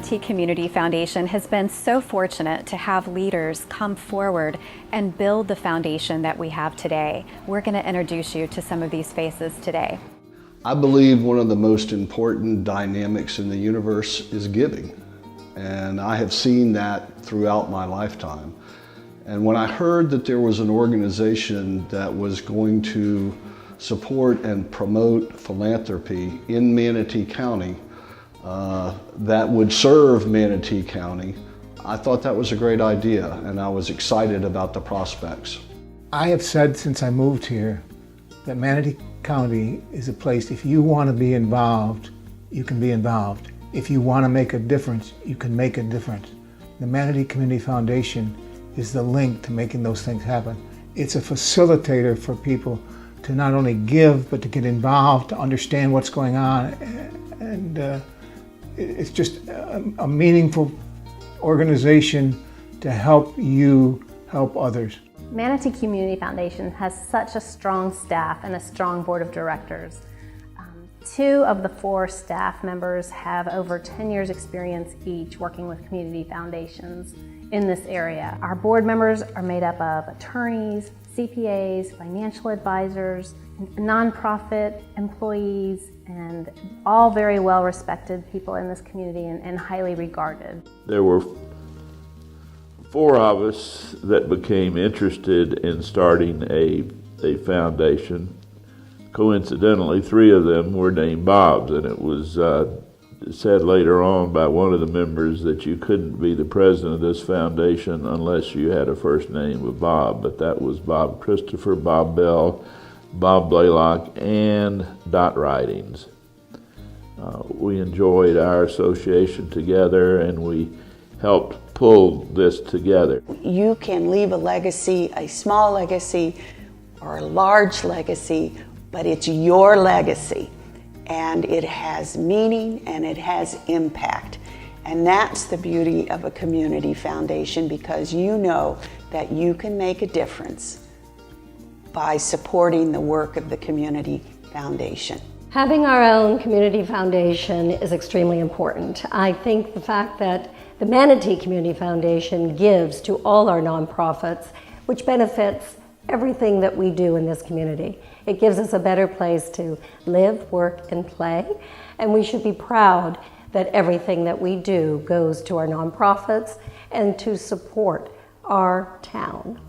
Manatee Community Foundation has been so fortunate to have leaders come forward and build the foundation that we have today. We're going to introduce you to some of these faces today. I believe one of the most important dynamics in the universe is giving. And I have seen that throughout my lifetime. And when I heard that there was an organization that was going to support and promote philanthropy in Manatee County, that would serve Manatee County, I thought that was a great idea, and I was excited about the prospects. I have said since I moved here that Manatee County is a place, if you want to be involved, you can be involved. If you want to make a difference, you can make a difference. The Manatee Community Foundation is the link to making those things happen. It's a facilitator for people to not only give, but to get involved, to understand what's going on, and it's just a meaningful organization to help you help others. Manatee Community Foundation has such a strong staff and a strong board of directors. 2 of the 4 staff members have over 10 years experience each working with community foundations in this area. Our board members are made up of attorneys, CPAs, financial advisors, nonprofit employees, and all very well respected people in this community and highly regarded. There were 4 of us that became interested in starting a foundation. Coincidentally, 3 of them were named Bobs, and it was said later on by one of the members that you couldn't be the president of this foundation unless you had a first name of Bob, but that was Bob Christopher, Bob Bell, Bob Blaylock, and Dot Ridings. We enjoyed our association together, and we helped pull this together. You can leave a legacy, a small legacy or a large legacy, but it's your legacy, and it has meaning and it has impact. And that's the beauty of a community foundation, because you know that you can make a difference by supporting the work of the community foundation. Having our own community foundation is extremely important. I think the fact that the Manatee Community Foundation gives to all our nonprofits, which benefits everything that we do in this community. It gives us a better place to live, work, and play, and we should be proud that everything that we do goes to our nonprofits and to support our town.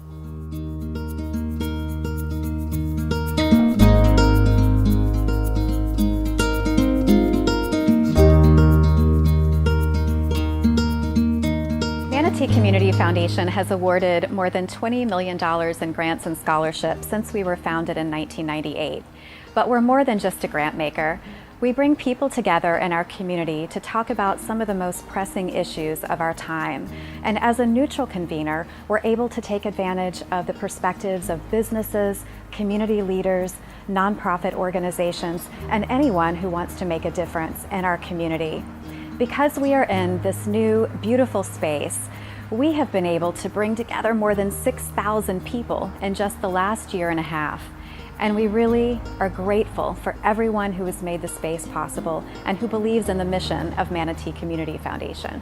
Manatee Community Foundation has awarded more than $20 million in grants and scholarships since we were founded in 1998. But we're more than just a grant maker. We bring people together in our community to talk about some of the most pressing issues of our time. And as a neutral convener, we're able to take advantage of the perspectives of businesses, community leaders, nonprofit organizations, and anyone who wants to make a difference in our community. Because we are in this new, beautiful space, we have been able to bring together more than 6,000 people in just the last year and a half. And we really are grateful for everyone who has made the space possible and who believes in the mission of Manatee Community Foundation.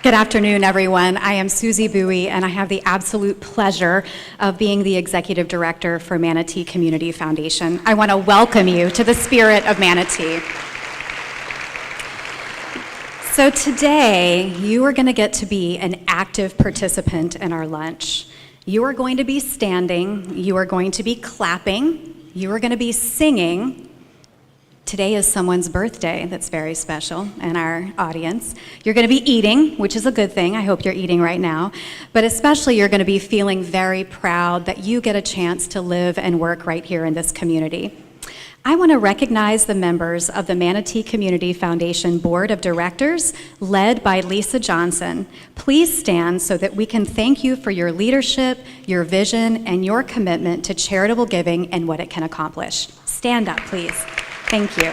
Good afternoon, everyone. I am Susie Bowie, and I have the absolute pleasure of being the Executive Director for Manatee Community Foundation. I want to welcome you to the spirit of Manatee. So today, you are going to get to be an active participant in our lunch. You are going to be standing, you are going to be clapping, you are going to be singing. Today is someone's birthday that's very special in our audience. You're going to be eating, which is a good thing. I hope you're eating right now. But especially you're going to be feeling very proud that you get a chance to live and work right here in this community. I want to recognize the members of the Manatee Community Foundation Board of Directors, led by Lisa Johnson. Please stand so that we can thank you for your leadership, your vision, and your commitment to charitable giving and what it can accomplish. Stand up, please. Thank you.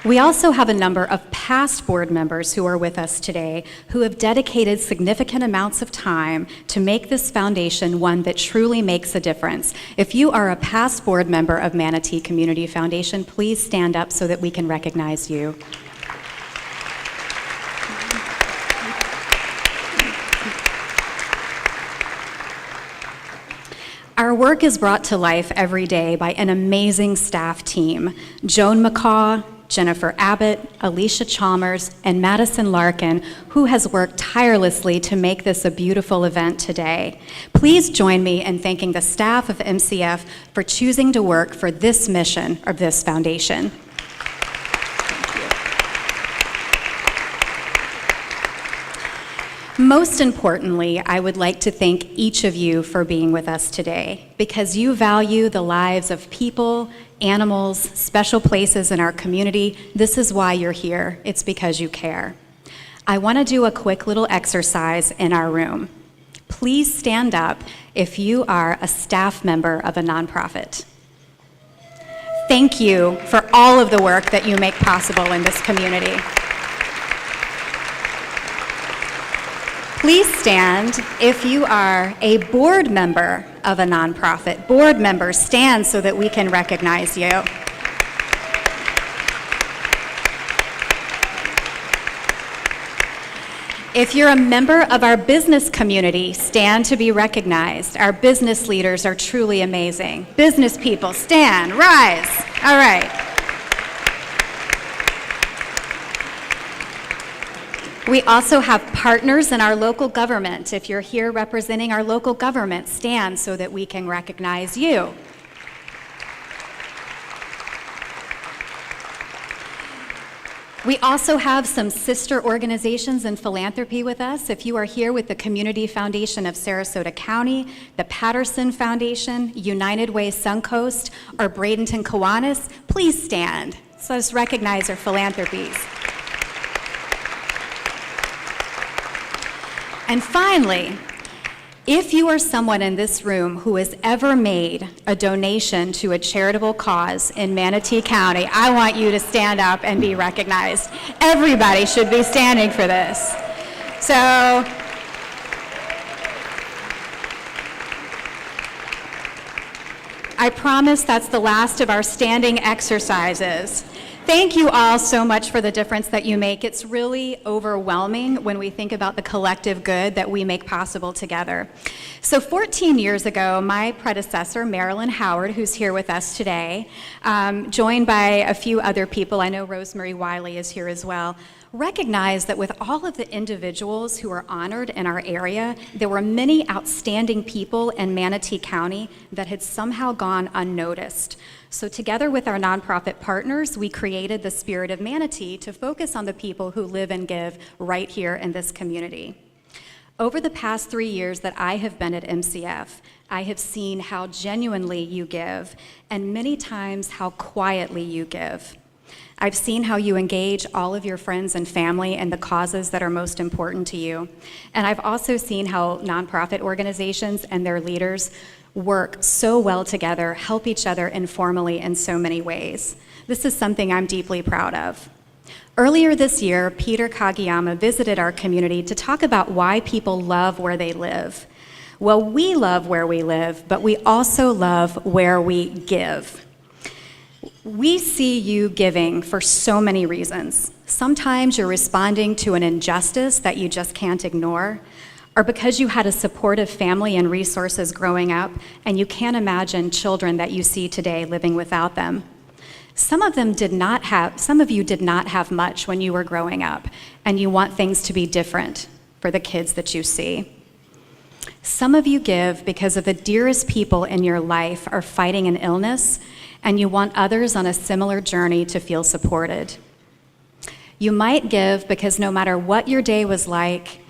We also have a number of past board members who are with us today who have dedicated significant amounts of time to make this foundation one that truly makes a difference. If you are a past board member of Manatee Community Foundation, please stand up so that we can recognize you. Our work is brought to life every day by an amazing staff team. Joan McCaw, Jennifer Abbott, Alicia Chalmers, and Madison Larkin, who has worked tirelessly to make this a beautiful event today. Please join me in thanking the staff of MCF for choosing to work for this mission of this foundation. Most importantly, I would like to thank each of you for being with us today, because you value the lives of people, animals, special places in our community. This is why you're here. It's because you care. I want to do a quick little exercise in our room. Please stand up if you are a staff member of a nonprofit. Thank you for all of the work that you make possible in this community. Please stand if you are a board member of a nonprofit. Board members, stand so that we can recognize you. If you're a member of our business community, stand to be recognized. Our business leaders are truly amazing. Business people, stand, rise. All right. We also have partners in our local government. If you're here representing our local government, stand so that we can recognize you. We also have some sister organizations in philanthropy with us. If you are here with the Community Foundation of Sarasota County, the Patterson Foundation, United Way Suncoast, or Bradenton Kiwanis, please stand. So let's recognize our philanthropies. And finally, if you are someone in this room who has ever made a donation to a charitable cause in Manatee County, I want you to stand up and be recognized. Everybody should be standing for this. So, I promise that's the last of our standing exercises. Thank you all so much for the difference that you make. It's really overwhelming when we think about the collective good that we make possible together. So 14 years ago, my predecessor, Marilyn Howard, who's here with us today, joined by a few other people, I know Rosemary Wiley is here as well, recognized that with all of the individuals who are honored in our area, there were many outstanding people in Manatee County that had somehow gone unnoticed. So together with our nonprofit partners, we created the Spirit of Manatee to focus on the people who live and give right here in this community. Over the past 3 years that I have been at MCF, I have seen how genuinely you give, and many times how quietly you give. I've seen how you engage all of your friends and family in the causes that are most important to you. And I've also seen how nonprofit organizations and their leaders work so well together, help each other informally in so many ways. This is something I'm deeply proud of. Earlier this year, Peter Kagiyama visited our community to talk about why people love where they live. Well, we love where we live, but we also love where we give. We see you giving for so many reasons. Sometimes you're responding to an injustice that you just can't ignore, or because you had a supportive family and resources growing up, and you can't imagine children that you see today living without them. Some of you did not have much when you were growing up, and you want things to be different for the kids that you see. Some of you give because of the dearest people in your life are fighting an illness, and you want others on a similar journey to feel supported. You might give because no matter what your day was like,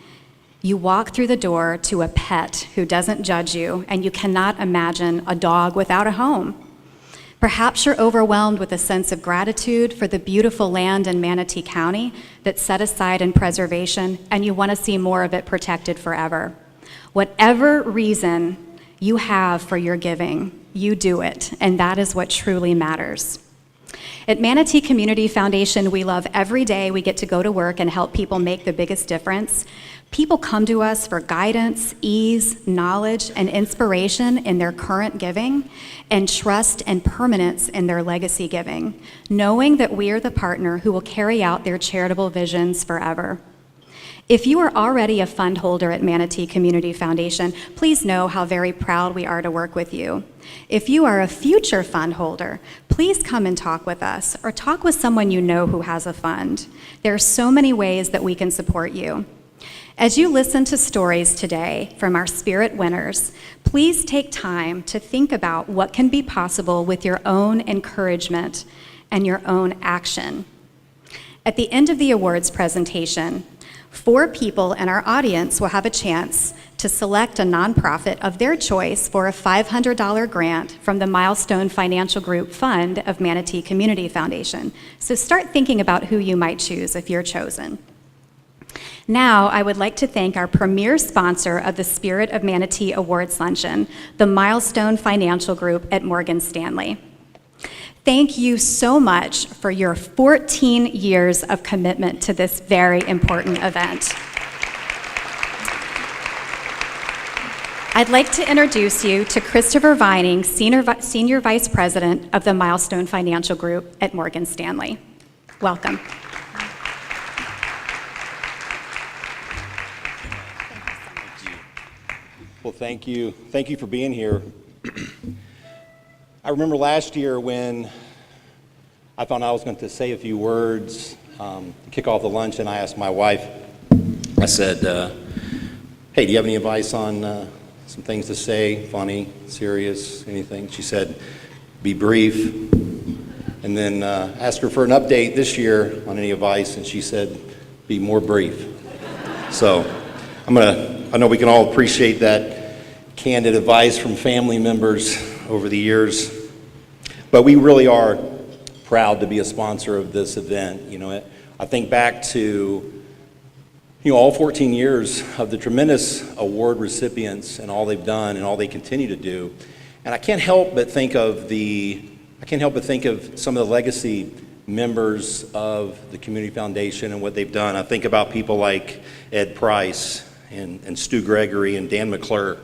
you walk through the door to a pet who doesn't judge you, and you cannot imagine a dog without a home. Perhaps you're overwhelmed with a sense of gratitude for the beautiful land in Manatee County that's set aside in preservation, and you want to see more of it protected forever. Whatever reason you have for your giving, you do it, and that is what truly matters. At Manatee Community Foundation, we love every day we get to go to work and help people make the biggest difference. People come to us for guidance, ease, knowledge, and inspiration in their current giving, and trust and permanence in their legacy giving, knowing that we are the partner who will carry out their charitable visions forever. If you are already a fund holder at Manatee Community Foundation, please know how very proud we are to work with you. If you are a future fund holder, please come and talk with us, or talk with someone you know who has a fund. There are so many ways that we can support you. As you listen to stories today from our Spirit winners, please take time to think about what can be possible with your own encouragement and your own action. At the end of the awards presentation, 4 people in our audience will have a chance to select a nonprofit of their choice for a $500 grant from the Milestone Financial Group Fund of Manatee Community Foundation. So start thinking about who you might choose if you're chosen. Now, I would like to thank our premier sponsor of the Spirit of Manatee Awards Luncheon, the Milestone Financial Group at Morgan Stanley. Thank you so much for your 14 years of commitment to this very important event. I'd like to introduce you to Christopher Vining, Senior Vice President of the Milestone Financial Group at Morgan Stanley. Welcome. Well, thank you. Thank you for being here. I remember last year when I found I was going to say a few words to kick off the lunch, and I asked my wife, I said, hey, do you have any advice on some things to say, funny, serious, anything? She said, be brief. And then asked her for an update this year on any advice, and she said, be more brief. So I know we can all appreciate that candid advice from family members over the years, but we really are proud to be a sponsor of this event. You know, I think back to all 14 years of the tremendous award recipients and all they've done and all they continue to do, and I can't help but think of some of the legacy members of the Community Foundation and what they've done. I think about people like Ed Price and Stu Gregory and Dan McClure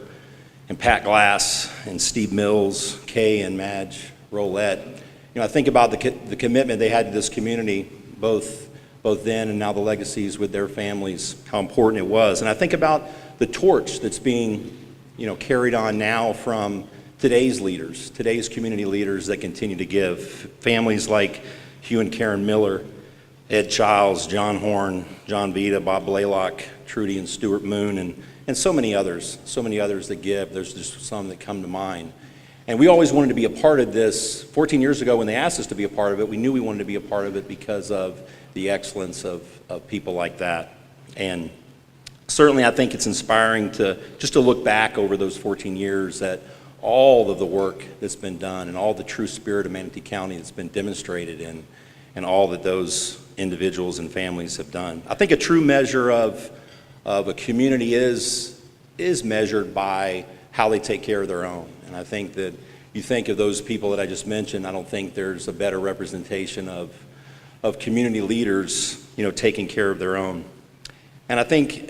and Pat Glass and Steve Mills, Kay and Madge Rolette. I think about the commitment they had to this community, both then and now the legacies with their families, how important it was. And I think about the torch that's being, carried on now from today's leaders, today's community leaders that continue to give. Families like Hugh and Karen Miller, Ed Childs, John Horn, John Vita, Bob Blaylock, Trudy and Stuart Moon, and so many others that give. There's just some that come to mind. And we always wanted to be a part of this. 14 years ago when they asked us to be a part of it, we knew we wanted to be a part of it because of the excellence of people like that. And certainly I think it's inspiring to look back over those 14 years at all of the work that's been done and all the true spirit of Manatee County that's been demonstrated and all that those individuals and families have done. I think a true measure of a community is measured by how they take care of their own. And I think that you think of those people that I just mentioned, I don't think there's a better representation of community leaders, taking care of their own. And I think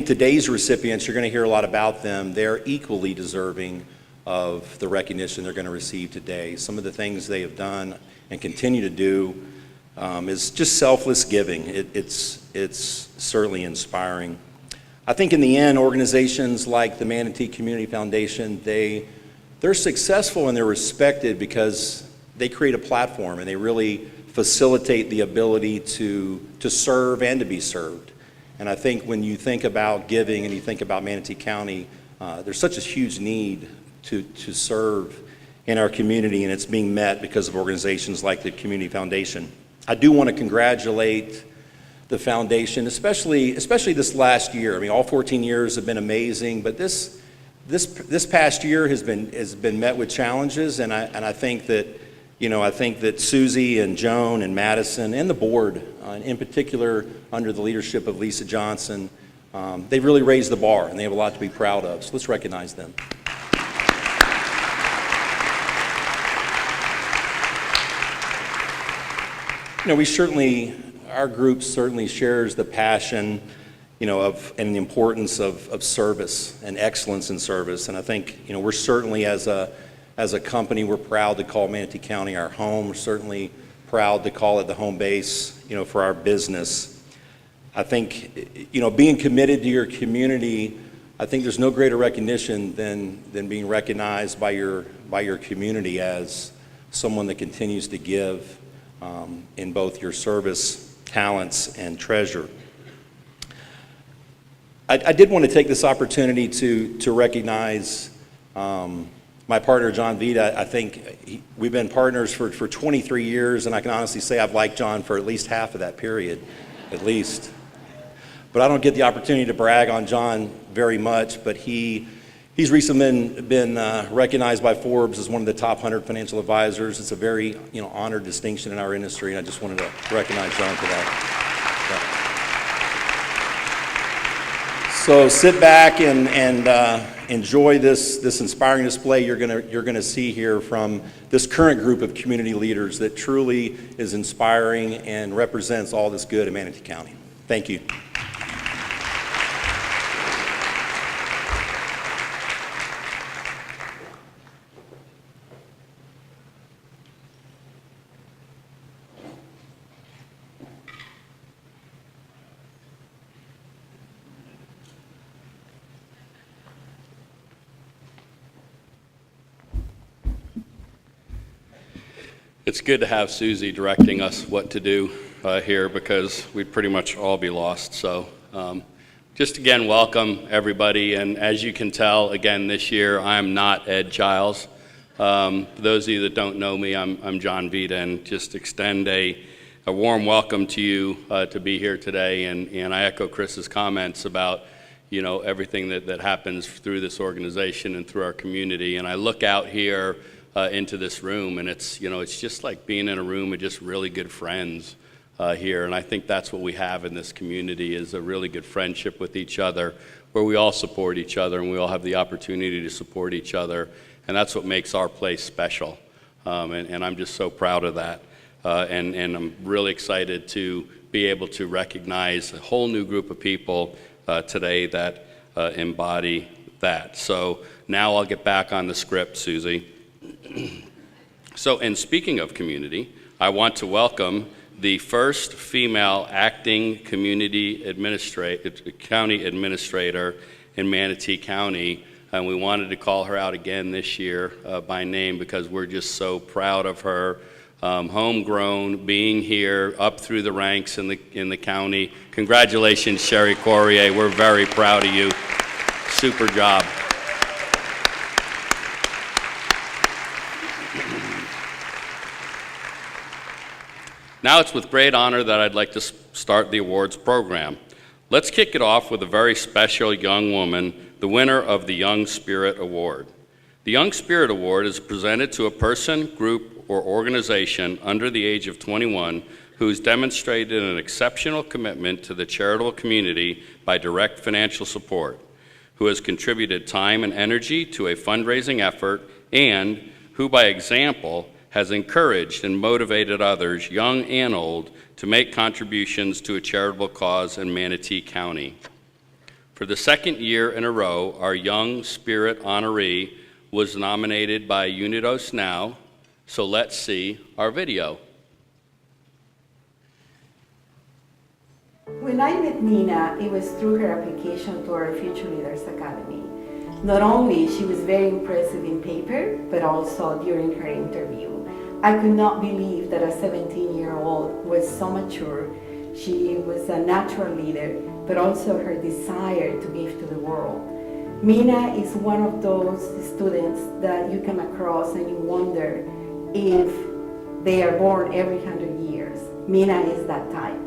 today's recipients, you're going to hear a lot about them. They're equally deserving of the recognition they're going to receive today. Some of the things they have done and continue to do is just selfless giving. It's certainly inspiring. I think in the end, organizations like the Manatee Community Foundation, they're successful and they're respected because they create a platform and they really facilitate the ability to serve and to be served. And I think when you think about giving and you think about Manatee County, there's such a huge need to serve in our community, and it's being met because of organizations like the Community Foundation. I do want to congratulate the foundation, especially this last year. I mean, all 14 years have been amazing, but this past year has been met with challenges, and I think that Susie and Joan and Madison and the board, in particular under the leadership of Lisa Johnson, they've really raised the bar and they have a lot to be proud of. So let's recognize them. Our group certainly shares the passion, and the importance of service and excellence in service. And I think, we're certainly as a company, we're proud to call Manatee County our home. We're certainly proud to call it the home base, for our business. I think, being committed to your community, I think there's no greater recognition than being recognized by your community as someone that continues to give in both your service, talents, and treasure. I did want to take this opportunity to recognize my partner, John Vita. I think we've been partners for 23 years, and I can honestly say I've liked John for at least half of that period, at least. But I don't get the opportunity to brag on John very much, but he's recently been recognized by Forbes as one of the top 100 financial advisors. It's a very honored distinction in our industry, and I just wanted to recognize John for that. Yeah. So sit back and enjoy this inspiring display you're gonna see here from this current group of community leaders that truly is inspiring and represents all this good in Manatee County. Thank you. It's good to have Susie directing us what to do here because we'd pretty much all be lost. So just again, welcome everybody. And as you can tell, again, this year, I'm not Ed Giles. For those of you that don't know me, I'm John Vita, and just extend a warm welcome to you to be here today. And I echo Chris's comments about everything that happens through this organization and through our community. And I look out here into this room, and it's just like being in a room of just really good friends here. And I think that's what we have in this community, is a really good friendship with each other, where we all support each other and we all have the opportunity to support each other. And that's what makes our place special. And I'm just so proud of that. And I'm really excited to be able to recognize a whole new group of people today that embody that. So now I'll get back on the script, Susie. So, and speaking of community, I want to welcome the first female acting county administrator in Manatee County, and we wanted to call her out again this year by name because we're just so proud of her. Homegrown, being here up through the ranks in the county. Congratulations, Sherry Corrier. We're very proud of you. Super job. Now it's with great honor that I'd like to start the awards program. Let's kick it off with a very special young woman, the winner of the Young Spirit Award. The Young Spirit Award is presented to a person, group, or organization under the age of 21 who's demonstrated an exceptional commitment to the charitable community by direct financial support, who has contributed time and energy to a fundraising effort, and who by example has encouraged and motivated others, young and old, to make contributions to a charitable cause in Manatee County. For the second year in a row, our Young Spirit honoree was nominated by Unidos Now, So let's see our video. When I met Nina, it was through her application to our Future Leaders Academy. Not only she was very impressive in paper, but also during her interview. I could not believe that a 17-year-old was so mature. She was a natural leader, but also her desire to give to the world. Mina is one of those students that you come across and you wonder if they are born every 100 years. Mina is that type.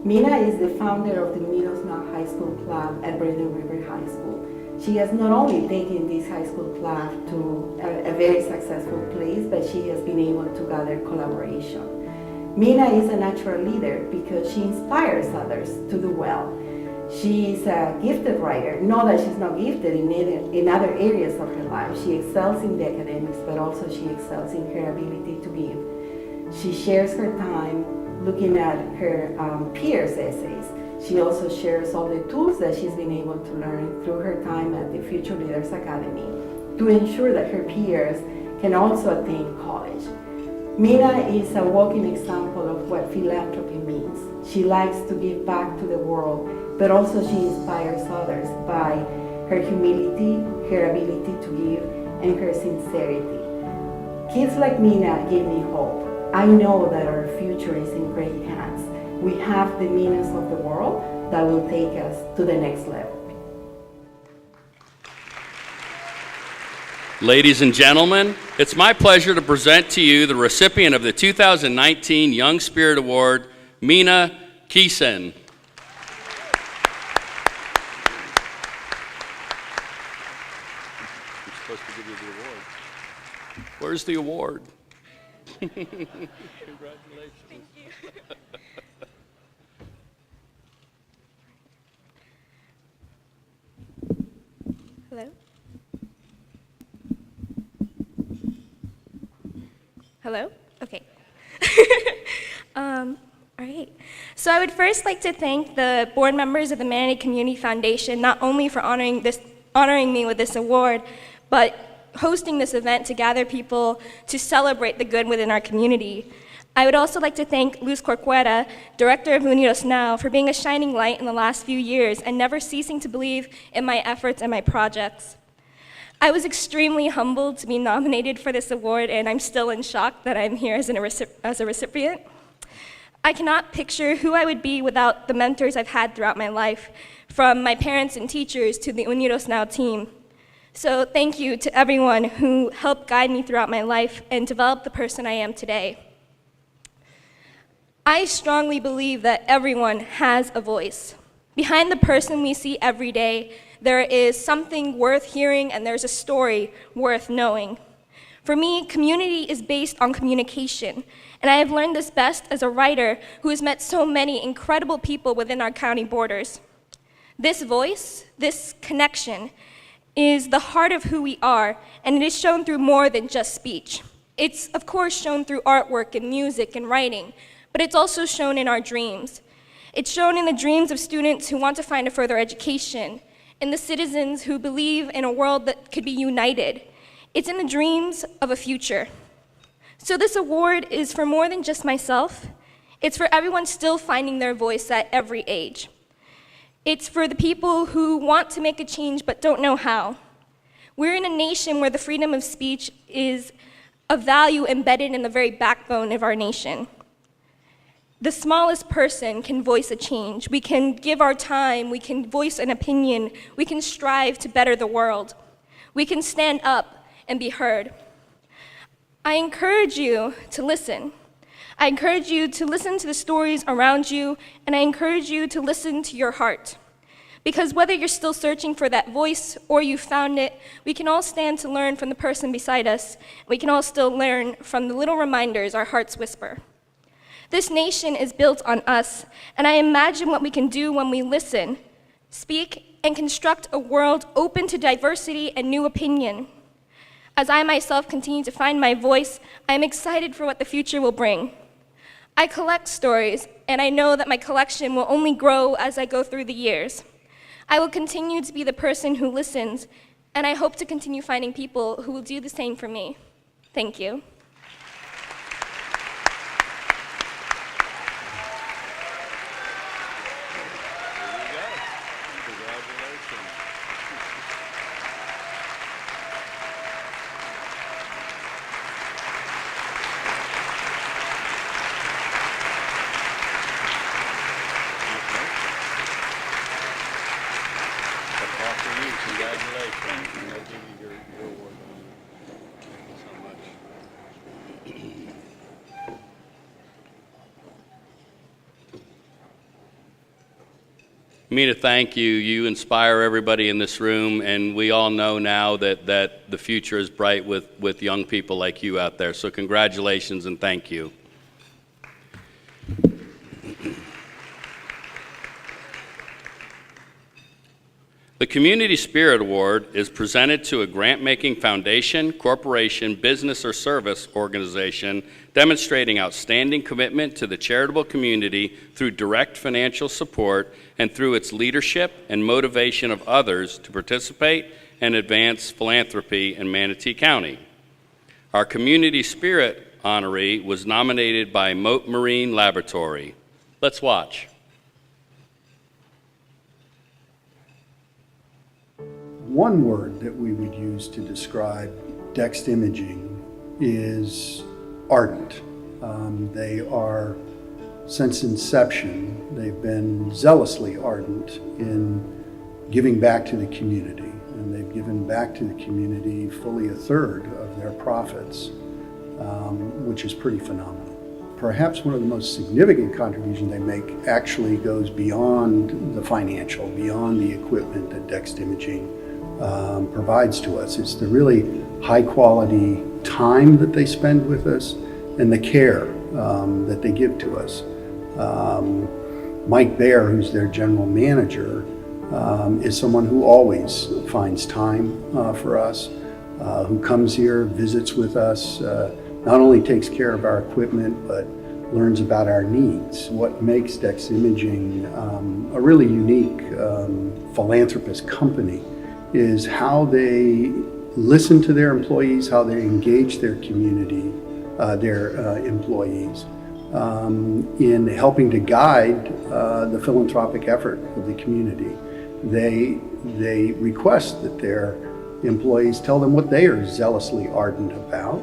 Mina is the founder of the Milest High School Club at Brendan River High School. She has not only taken this high school club to a very successful place, but she has been able to gather collaboration. Mina is a natural leader because she inspires others to do well. She is a gifted writer. Not that she's not gifted in other areas of her life. She excels in the academics, but also she excels in her ability to give. She shares her time looking at her peers' essays. She also shares all the tools that she's been able to learn through her time at the Future Leaders Academy to ensure that her peers can also attain college. Mina is a walking example of what philanthropy means. She likes to give back to the world, but also she inspires others by her humility, her ability to give, and her sincerity. Kids like Mina give me hope. I know that our future is in great hands. We have the Minas of the world that will take us to the next level. Ladies and gentlemen, it's my pleasure to present to you the recipient of the 2019 Young Spirit Award, Mina Keeson. I'm supposed to give you the award. Where's the award? Congratulations. Thank you. Hello? Hello? Okay. All right. So I would first like to thank the board members of the Manatee Community Foundation not only for honoring me with this award, but hosting this event to gather people to celebrate the good within our community. I would also like to thank Luz Corcuera, Director of Unidos Now, for being a shining light in the last few years and never ceasing to believe in my efforts and my projects. I was extremely humbled to be nominated for this award, and I'm still in shock that I'm here as a recipient. I cannot picture who I would be without the mentors I've had throughout my life, from my parents and teachers to the Unidos Now team. So thank you to everyone who helped guide me throughout my life and develop the person I am today. I strongly believe that everyone has a voice. Behind the person we see every day, there is something worth hearing and there's a story worth knowing. For me, community is based on communication, and I have learned this best as a writer who has met so many incredible people within our county borders. This voice, this connection, is the heart of who we are, and it is shown through more than just speech. It's, of course, shown through artwork and music and writing, but it's also shown in our dreams. It's shown in the dreams of students who want to find a further education, in the citizens who believe in a world that could be united. It's in the dreams of a future. So this award is for more than just myself. It's for everyone still finding their voice at every age. It's for the people who want to make a change but don't know how. We're in a nation where the freedom of speech is a value embedded in the very backbone of our nation. The smallest person can voice a change. We can give our time, we can voice an opinion, we can strive to better the world. We can stand up and be heard. I encourage you to listen. I encourage you to listen to the stories around you, and I encourage you to listen to your heart. Because whether you're still searching for that voice or you found it, we can all stand to learn from the person beside us. We can all still learn from the little reminders our hearts whisper. This nation is built on us, and I imagine what we can do when we listen, speak, and construct a world open to diversity and new opinion. As I myself continue to find my voice, I am excited for what the future will bring. I collect stories, and I know that my collection will only grow as I go through the years. I will continue to be the person who listens, and I hope to continue finding people who will do the same for me. Thank you. Mina, thank you. You inspire everybody in this room, and we all know now that the future is bright with young people like you out there. So congratulations and thank you. The Community Spirit Award is presented to a grant-making foundation, corporation, business, or service organization demonstrating outstanding commitment to the charitable community through direct financial support and through its leadership and motivation of others to participate and advance philanthropy in Manatee County. Our Community Spirit honoree was nominated by Mote Marine Laboratory. Let's watch. One word that we would use to describe DEXT Imaging is ardent. They are, since inception, they've been zealously ardent in giving back to the community. And they've given back to the community fully 1/3 of their profits, which is pretty phenomenal. Perhaps one of the most significant contributions they make actually goes beyond the financial, beyond the equipment that DEXT Imaging provides to us. It's the really high quality time that they spend with us and the care that they give to us. Mike Baer, who's their general manager, is someone who always finds time for us, who comes here, visits with us, not only takes care of our equipment, but learns about our needs. What makes DEXT Imaging a really unique philanthropist company is how they listen to their employees, how they engage their community, their employees, in helping to guide the philanthropic effort of the community. They request that their employees tell them what they are zealously ardent about,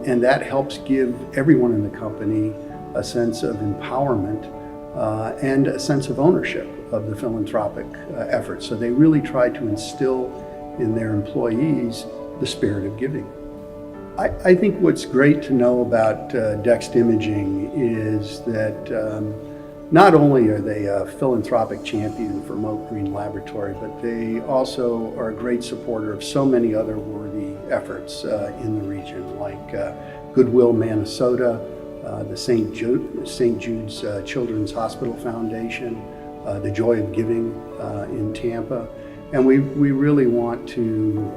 and that helps give everyone in the company a sense of empowerment and a sense of ownership of the philanthropic effort. So they really try to instill in their employees the spirit of giving. I think what's great to know about DEXT Imaging is that not only are they a philanthropic champion for Mote Marine Laboratory, but they also are a great supporter of so many other worthy efforts in the region, like Goodwill Minnesota, the St. Jude's Children's Hospital Foundation, the Joy of Giving in Tampa. And we really want to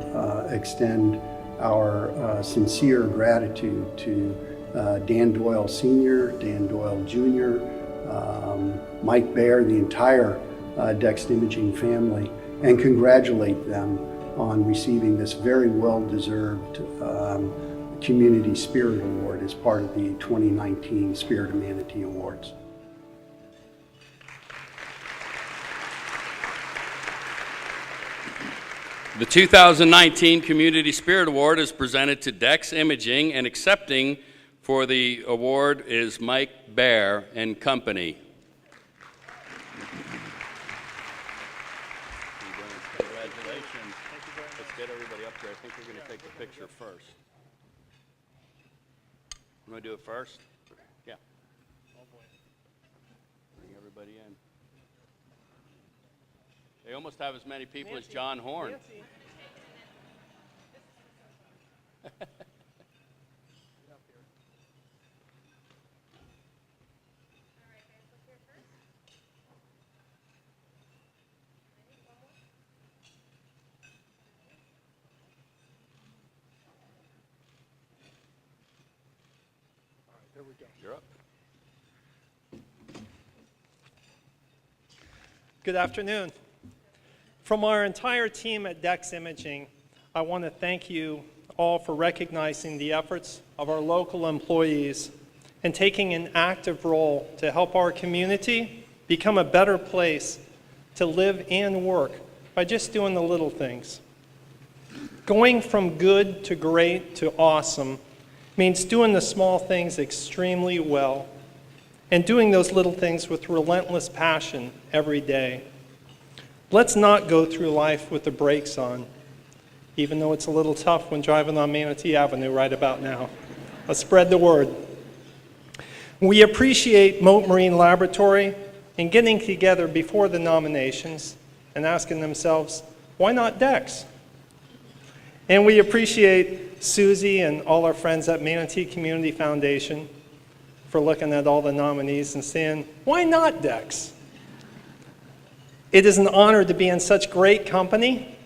extend our sincere gratitude to Dan Doyle Sr., Dan Doyle Jr., Mike Baer, the entire DEXT Imaging family, and congratulate them on receiving this very well-deserved Community Spirit Award as part of the 2019 Spirit of Manatee Awards. The 2019 Community Spirit Award is presented to DEXT Imaging, and accepting for the award is Mike Baer and Company. Congratulations. Let's get everybody up there. I think we're going to take the picture first. You want to do it first? Yeah. Bring everybody in. They almost have as many people as John Horn. There we go. You're up. Good afternoon. From our entire team at DEXT Imaging, I want to thank you all for recognizing the efforts of our local employees and taking an active role to help our community become a better place to live and work by just doing the little things. Going from good to great to awesome means doing the small things extremely well and doing those little things with relentless passion every day. Let's not go through life with the brakes on, even though it's a little tough when driving on Manatee Avenue right about now. Let's spread the word. We appreciate Mote Marine Laboratory and getting together before the nominations and asking themselves, why not Dex? And we appreciate Susie and all our friends at Manatee Community Foundation for looking at all the nominees and saying, why not Dex? It is an honor to be in such great company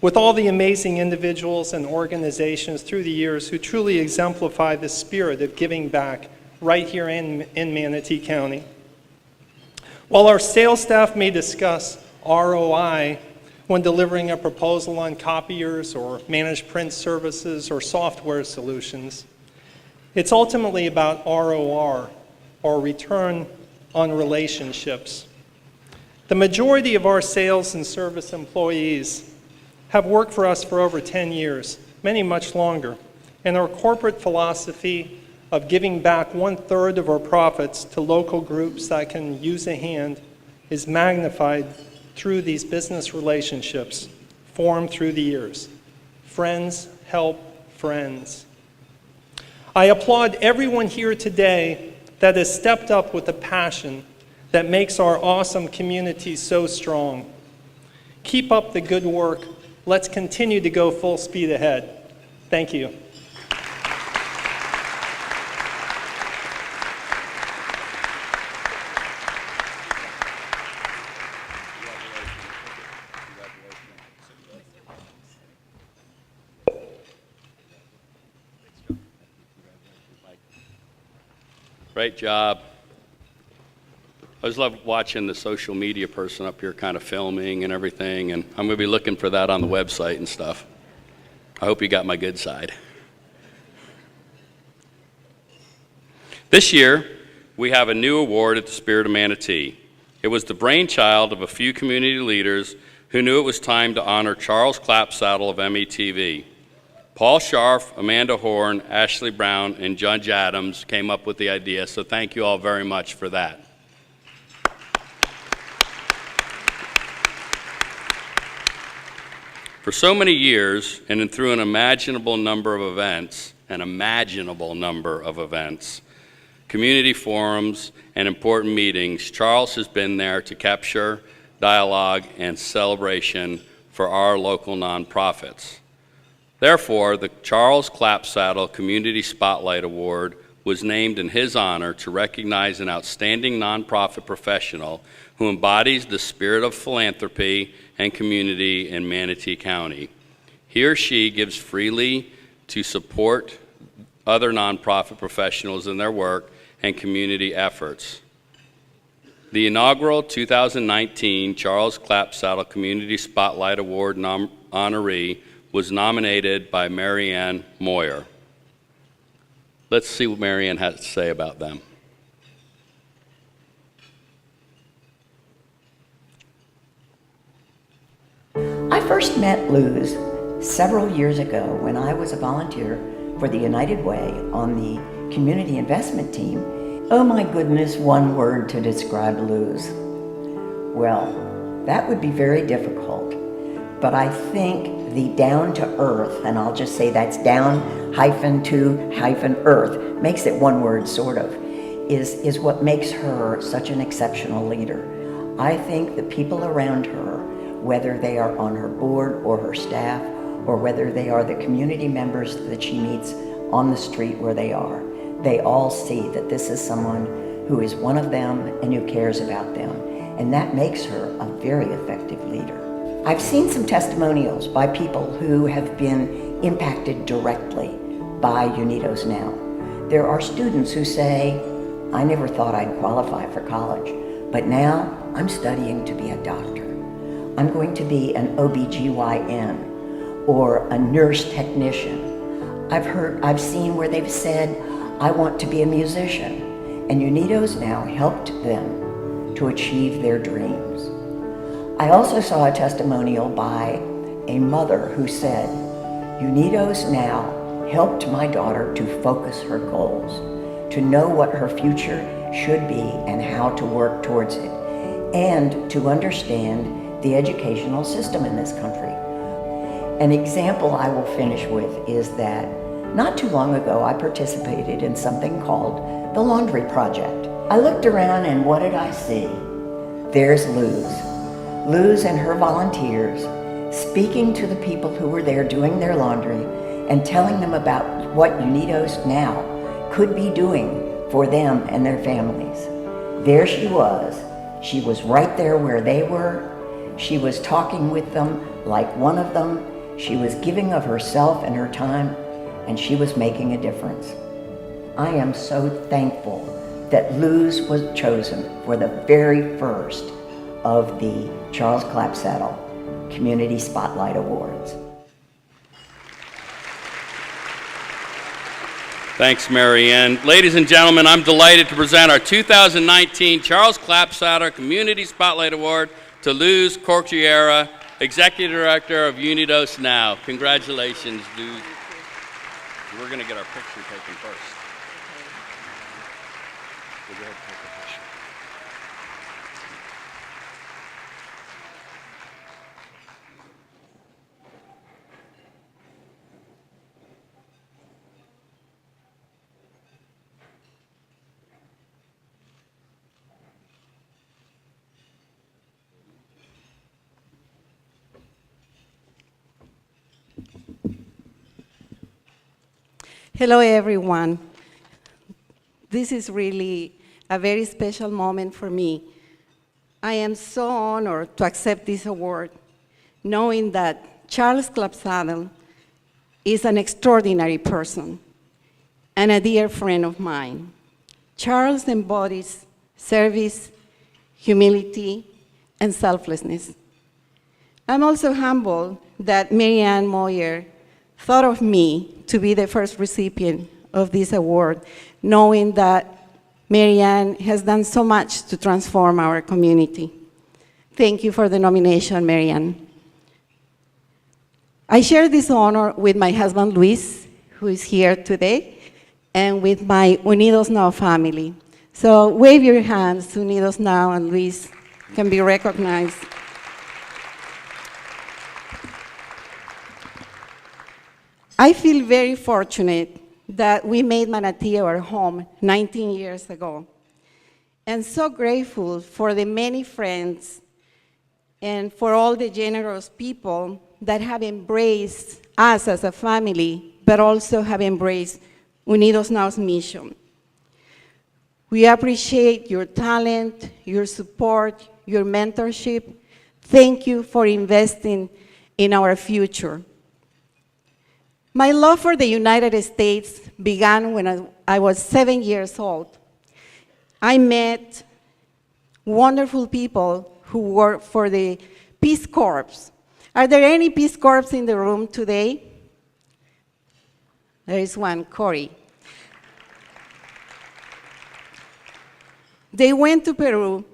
with all the amazing individuals and organizations through the years who truly exemplify the spirit of giving back right here in Manatee County. While our sales staff may discuss ROI when delivering a proposal on copiers or managed print services or software solutions, it's ultimately about ROR, or return on relationships. The majority of our sales and service employees have worked for us for over 10 years, many much longer, and our corporate philosophy of giving back 1/3 of our profits to local groups that can use a hand is magnified through these business relationships formed through the years. Friends help friends. I applaud everyone here today that has stepped up with the passion that makes our awesome community so strong. Keep up the good work. Let's continue to go full speed ahead. Thank you. Great job. I just love watching the social media person up here kind of filming and everything, and I'm going to be looking for that on the website and stuff. I hope you got my good side. This year, we have a new award at the Spirit of Manatee. It was the brainchild of a few community leaders who knew it was time to honor Charles Clapsaddle of METV. Paul Scharf, Amanda Horn, Ashley Brown, and Judge Adams came up with the idea, so thank you all very much for that. For so many years, and through an imaginable number of events, community forums, and important meetings, Charles has been there to capture dialogue and celebration for our local nonprofits. Therefore, the Charles Clapsaddle Community Spotlight Award was named in his honor to recognize an outstanding nonprofit professional who embodies the spirit of philanthropy and community in Manatee County. He or she gives freely to support other nonprofit professionals in their work and community efforts. The inaugural 2019 Charles Clapsaddle Community Spotlight Award honoree was nominated by Marianne Moyer. Let's see what Marianne has to say about them. I first met Luz several years ago when I was a volunteer for the United Way on the community investment team. Oh my goodness, one word to describe Luz. Well, that would be very difficult, but I think the down to earth, and I'll just say that's down-to-earth, makes it one word sort of, is what makes her such an exceptional leader. I think the people around her, whether they are on her board or her staff, or whether they are the community members that she meets on the street where they are, they all see that this is someone who is one of them and who cares about them. And that makes her a very effective leader. I've seen some testimonials by people who have been impacted directly by Unidos Now. There are students who say, I never thought I'd qualify for college, but now I'm studying to be a doctor. I'm going to be an OBGYN or a nurse technician. I've seen where they've said, I want to be a musician, and Unidos Now helped them to achieve their dreams. I also saw a testimonial by a mother who said, Unidos Now helped my daughter to focus her goals, to know what her future should be and how to work towards it, and to understand the educational system in this country. An example I will finish with is that not too long ago I participated in something called the Laundry Project. I looked around and what did I see? There's Luz. Luz and her volunteers speaking to the people who were there doing their laundry and telling them about what Unidos Now could be doing for them and their families. There she was. She was right there where they were. She was talking with them like one of them. She was giving of herself and her time, and she was making a difference. I am so thankful that Luz was chosen for the very first of the Charles Clapsaddle Community Spotlight Awards. Thanks, Mary Ann. Ladies and gentlemen, I'm delighted to present our 2019 Charles Clapsaddle Community Spotlight Award to Luz Corchiera, Executive Director of Unidos Now. Congratulations, Luz. We're going to get our picture taken first. We'll go ahead and take a picture. Hello, everyone. This is really a very special moment for me. I am so honored to accept this award, knowing that Charles Clapsaddle is an extraordinary person and a dear friend of mine. Charles embodies service, humility, and selflessness. I'm also humbled that Mary Ann Moyer thought of me to be the first recipient of this award, knowing that Mary Ann has done so much to transform our community. Thank you for the nomination, Mary Ann. I share this honor with my husband, Luis, who is here today, and with my Unidos Now family. So wave your hands to Unidos Now, and Luis can be recognized. I feel very fortunate that we made Manatee our home 19 years ago, and so grateful for the many friends and for all the generous people that have embraced us as a family, but also have embraced Unidos Now's mission. We appreciate your talent, your support, your mentorship. Thank you for investing in our future. My love for the United States began when I was 7 years old. I met wonderful people who work for the Peace Corps. Are there any Peace Corps in the room today? There is one, Corey. They went to Peru,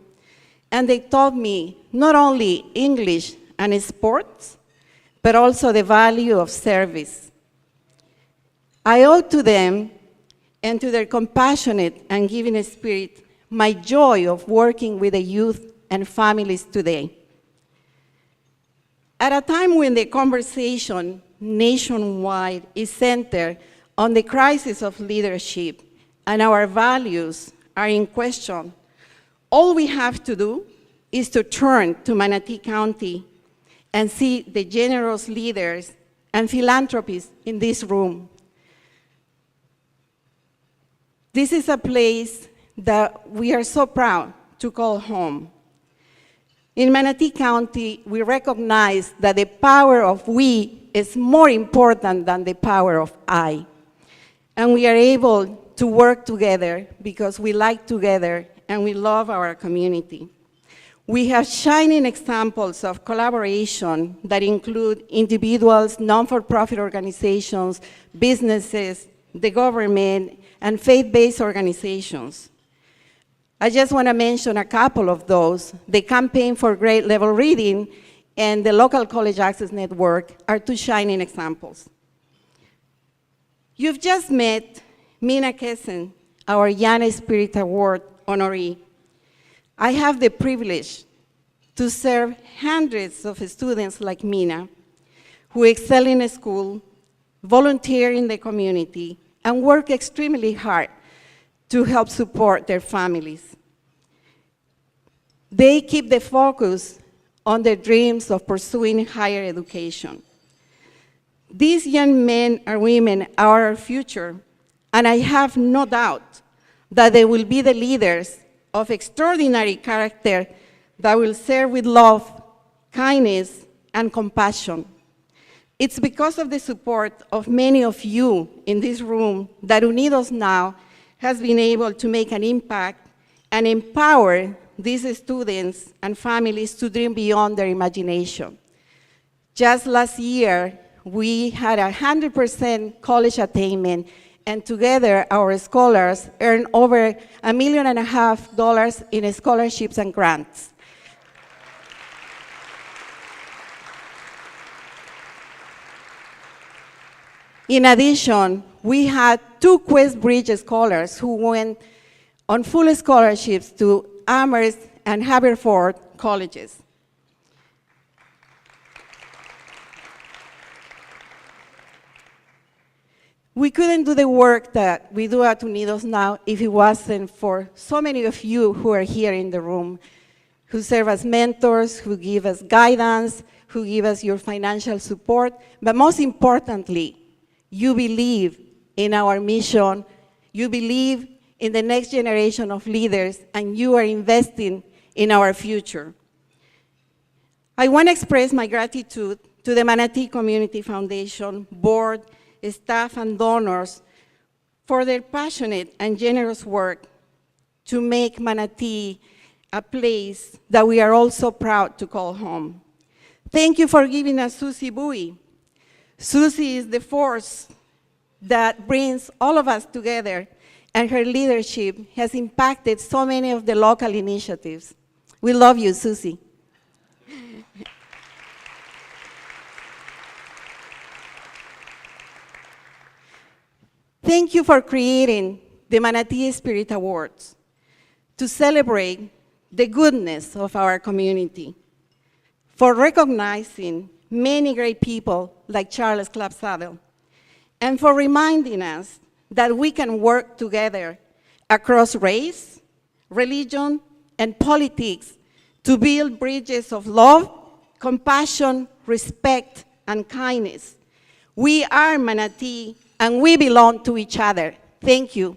and they taught me not only English and sports, but also the value of service. I owe to them and to their compassionate and giving spirit my joy of working with the youth and families today. At a time when the conversation nationwide is centered on the crisis of leadership and our values are in question, all we have to do is to turn to Manatee County and see the generous leaders and philanthropists in this room. This is a place that we are so proud to call home. In Manatee County, we recognize that the power of we is more important than the power of I. And we are able to work together because we like together and we love our community. We have shining examples of collaboration that include individuals, non-for-profit organizations, businesses, the government, and faith-based organizations. I just want to mention a couple of those. The Campaign for Grade Level Reading and the Local College Access Network are two shining examples. You've just met Mina Kessen, our Young Spirit Award honoree. I have the privilege to serve hundreds of students like Mina who excel in school, volunteer in the community, and work extremely hard to help support their families. They keep the focus on their dreams of pursuing higher education. These young men and women are our future, and I have no doubt that they will be the leaders of extraordinary character that will serve with love, kindness, and compassion. It's because of the support of many of you in this room that Unidos Now has been able to make an impact and empower these students and families to dream beyond their imagination. Just last year, we had 100% college attainment, and together our scholars earned over $1.5 million in scholarships and grants. In addition, we had 2 Quest Bridge scholars who went on full scholarships to Amherst and Haverford colleges. We couldn't do the work that we do at Unidos Now if it wasn't for so many of you who are here in the room, who serve as mentors, who give us guidance, who give us your financial support, but most importantly, you believe in our mission, you believe in the next generation of leaders, and you are investing in our future. I want to express my gratitude to the Manatee Community Foundation board, staff, and donors for their passionate and generous work to make Manatee a place that we are all so proud to call home. Thank you for giving us Susie Bowie. Susie is the force that brings all of us together, and her leadership has impacted so many of the local initiatives. We love you, Susie. Thank you for creating the Manatee Spirit Awards to celebrate the goodness of our community, for recognizing many great people like Charles Clapsaddle, and for reminding us that we can work together across race, religion, and politics to build bridges of love, compassion, respect, and kindness. We are Manatee, and we belong to each other. Thank you.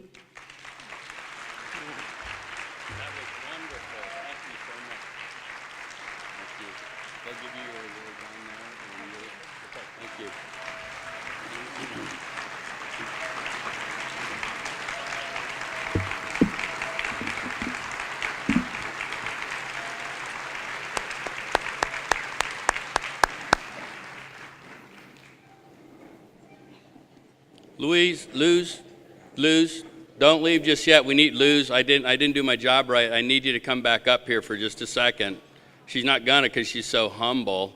Luz, don't leave just yet. We need Luz. I didn't do my job right. I need you to come back up here for just a second. She's not gonna because she's so humble.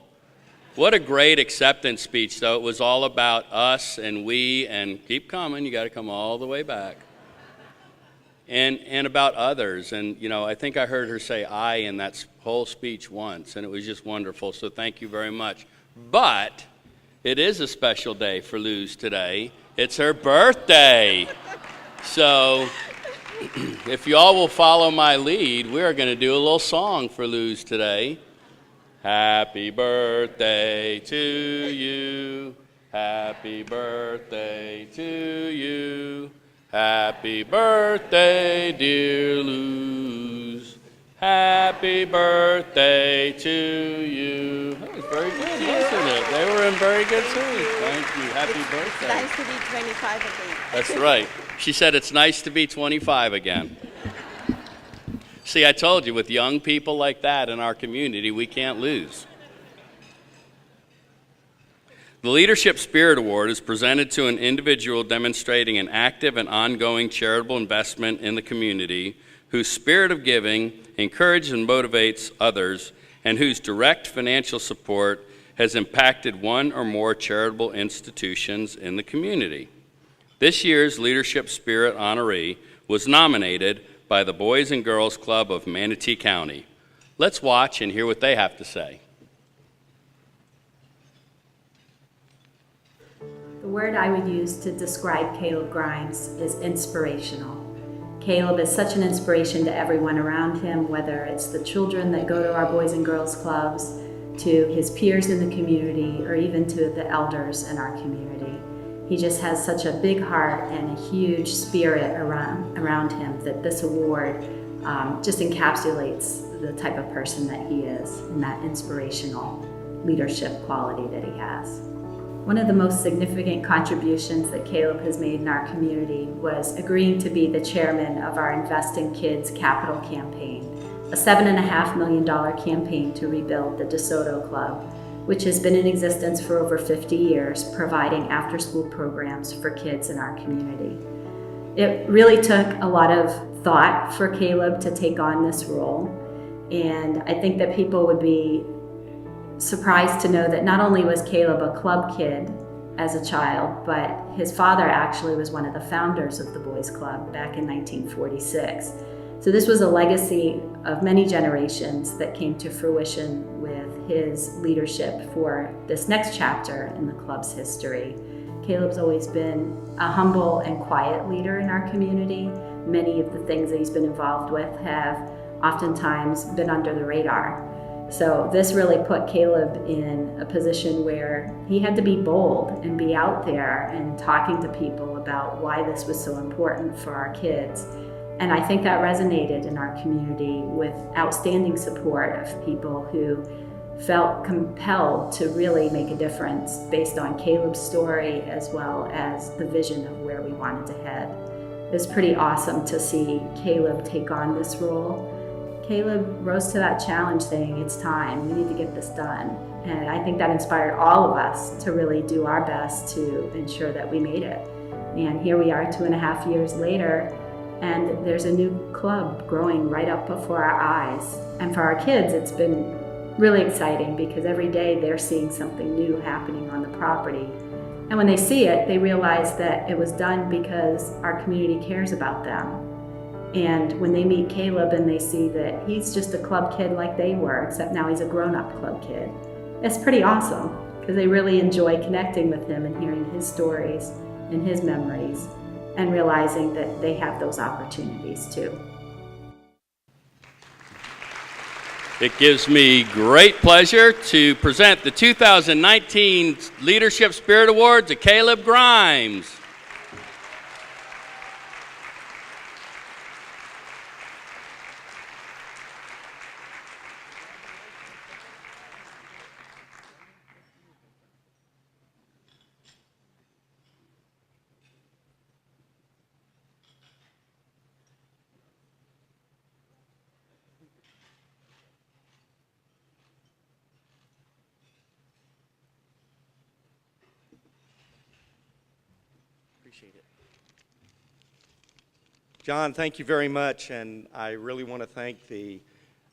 What a great acceptance speech, though. It was all about us and we, and keep coming. You got to come all the way back. And about others. And, you know, I think I heard her say I in that whole speech once, and it was just wonderful. So thank you very much. But it is a special day for Luz today. It's her birthday. So if you all will follow my lead, we are going to do a little song for Luz today. Happy birthday to you. Happy birthday to you. Happy birthday, dear Luz. Happy birthday to you. That was very good, wasn't it? They were in very good tune. Thank you. Happy birthday. It's nice to be 25 again. That's right. She said it's nice to be 25 again. See, I told you, with young people like that in our community, we can't lose. The Leadership Spirit Award is presented to an individual demonstrating an active and ongoing charitable investment in the community, whose spirit of giving encourages and motivates others, and whose direct financial support has impacted one or more charitable institutions in the community. This year's Leadership Spirit honoree was nominated by the Boys and Girls Club of Manatee County. Let's watch and hear what they have to say. The word I would use to describe Caleb Grimes is inspirational. Caleb is such an inspiration to everyone around him, whether it's the children that go to our Boys and Girls Clubs, to his peers in the community, or even to the elders in our community. He just has such a big heart and a huge spirit around him that this award just encapsulates the type of person that he is and that inspirational leadership quality that he has. One of the most significant contributions that Caleb has made in our community was agreeing to be the chairman of our Invest in Kids capital campaign, a $7.5 million campaign to rebuild the DeSoto Club, which has been in existence for over 50 years, providing after-school programs for kids in our community. It really took a lot of thought for Caleb to take on this role, and I think that people would be surprised to know that not only was Caleb a club kid as a child, but his father actually was one of the founders of the Boys Club back in 1946. So this was a legacy of many generations that came to fruition with his leadership for this next chapter in the club's history. Caleb's always been a humble and quiet leader in our community. Many of the things that he's been involved with have oftentimes been under the radar. So this really put Caleb in a position where he had to be bold and be out there and talking to people about why this was so important for our kids. And I think that resonated in our community with outstanding support of people who felt compelled to really make a difference based on Caleb's story as well as the vision of where we wanted to head. It was pretty awesome to see Caleb take on this role. Caleb rose to that challenge saying, it's time, we need to get this done. And I think that inspired all of us to really do our best to ensure that we made it. And here we are 2.5 years later, and there's a new club growing right up before our eyes. And for our kids, it's been really exciting because every day they're seeing something new happening on the property. And when they see it, they realize that it was done because our community cares about them. And when they meet Caleb and they see that he's just a club kid like they were, except now he's a grown-up club kid, it's pretty awesome because they really enjoy connecting with him and hearing his stories and his memories and realizing that they have those opportunities too. It gives me great pleasure to present the 2019 Leadership Spirit Award to Caleb Grimes. John, thank you very much, and I really want to thank the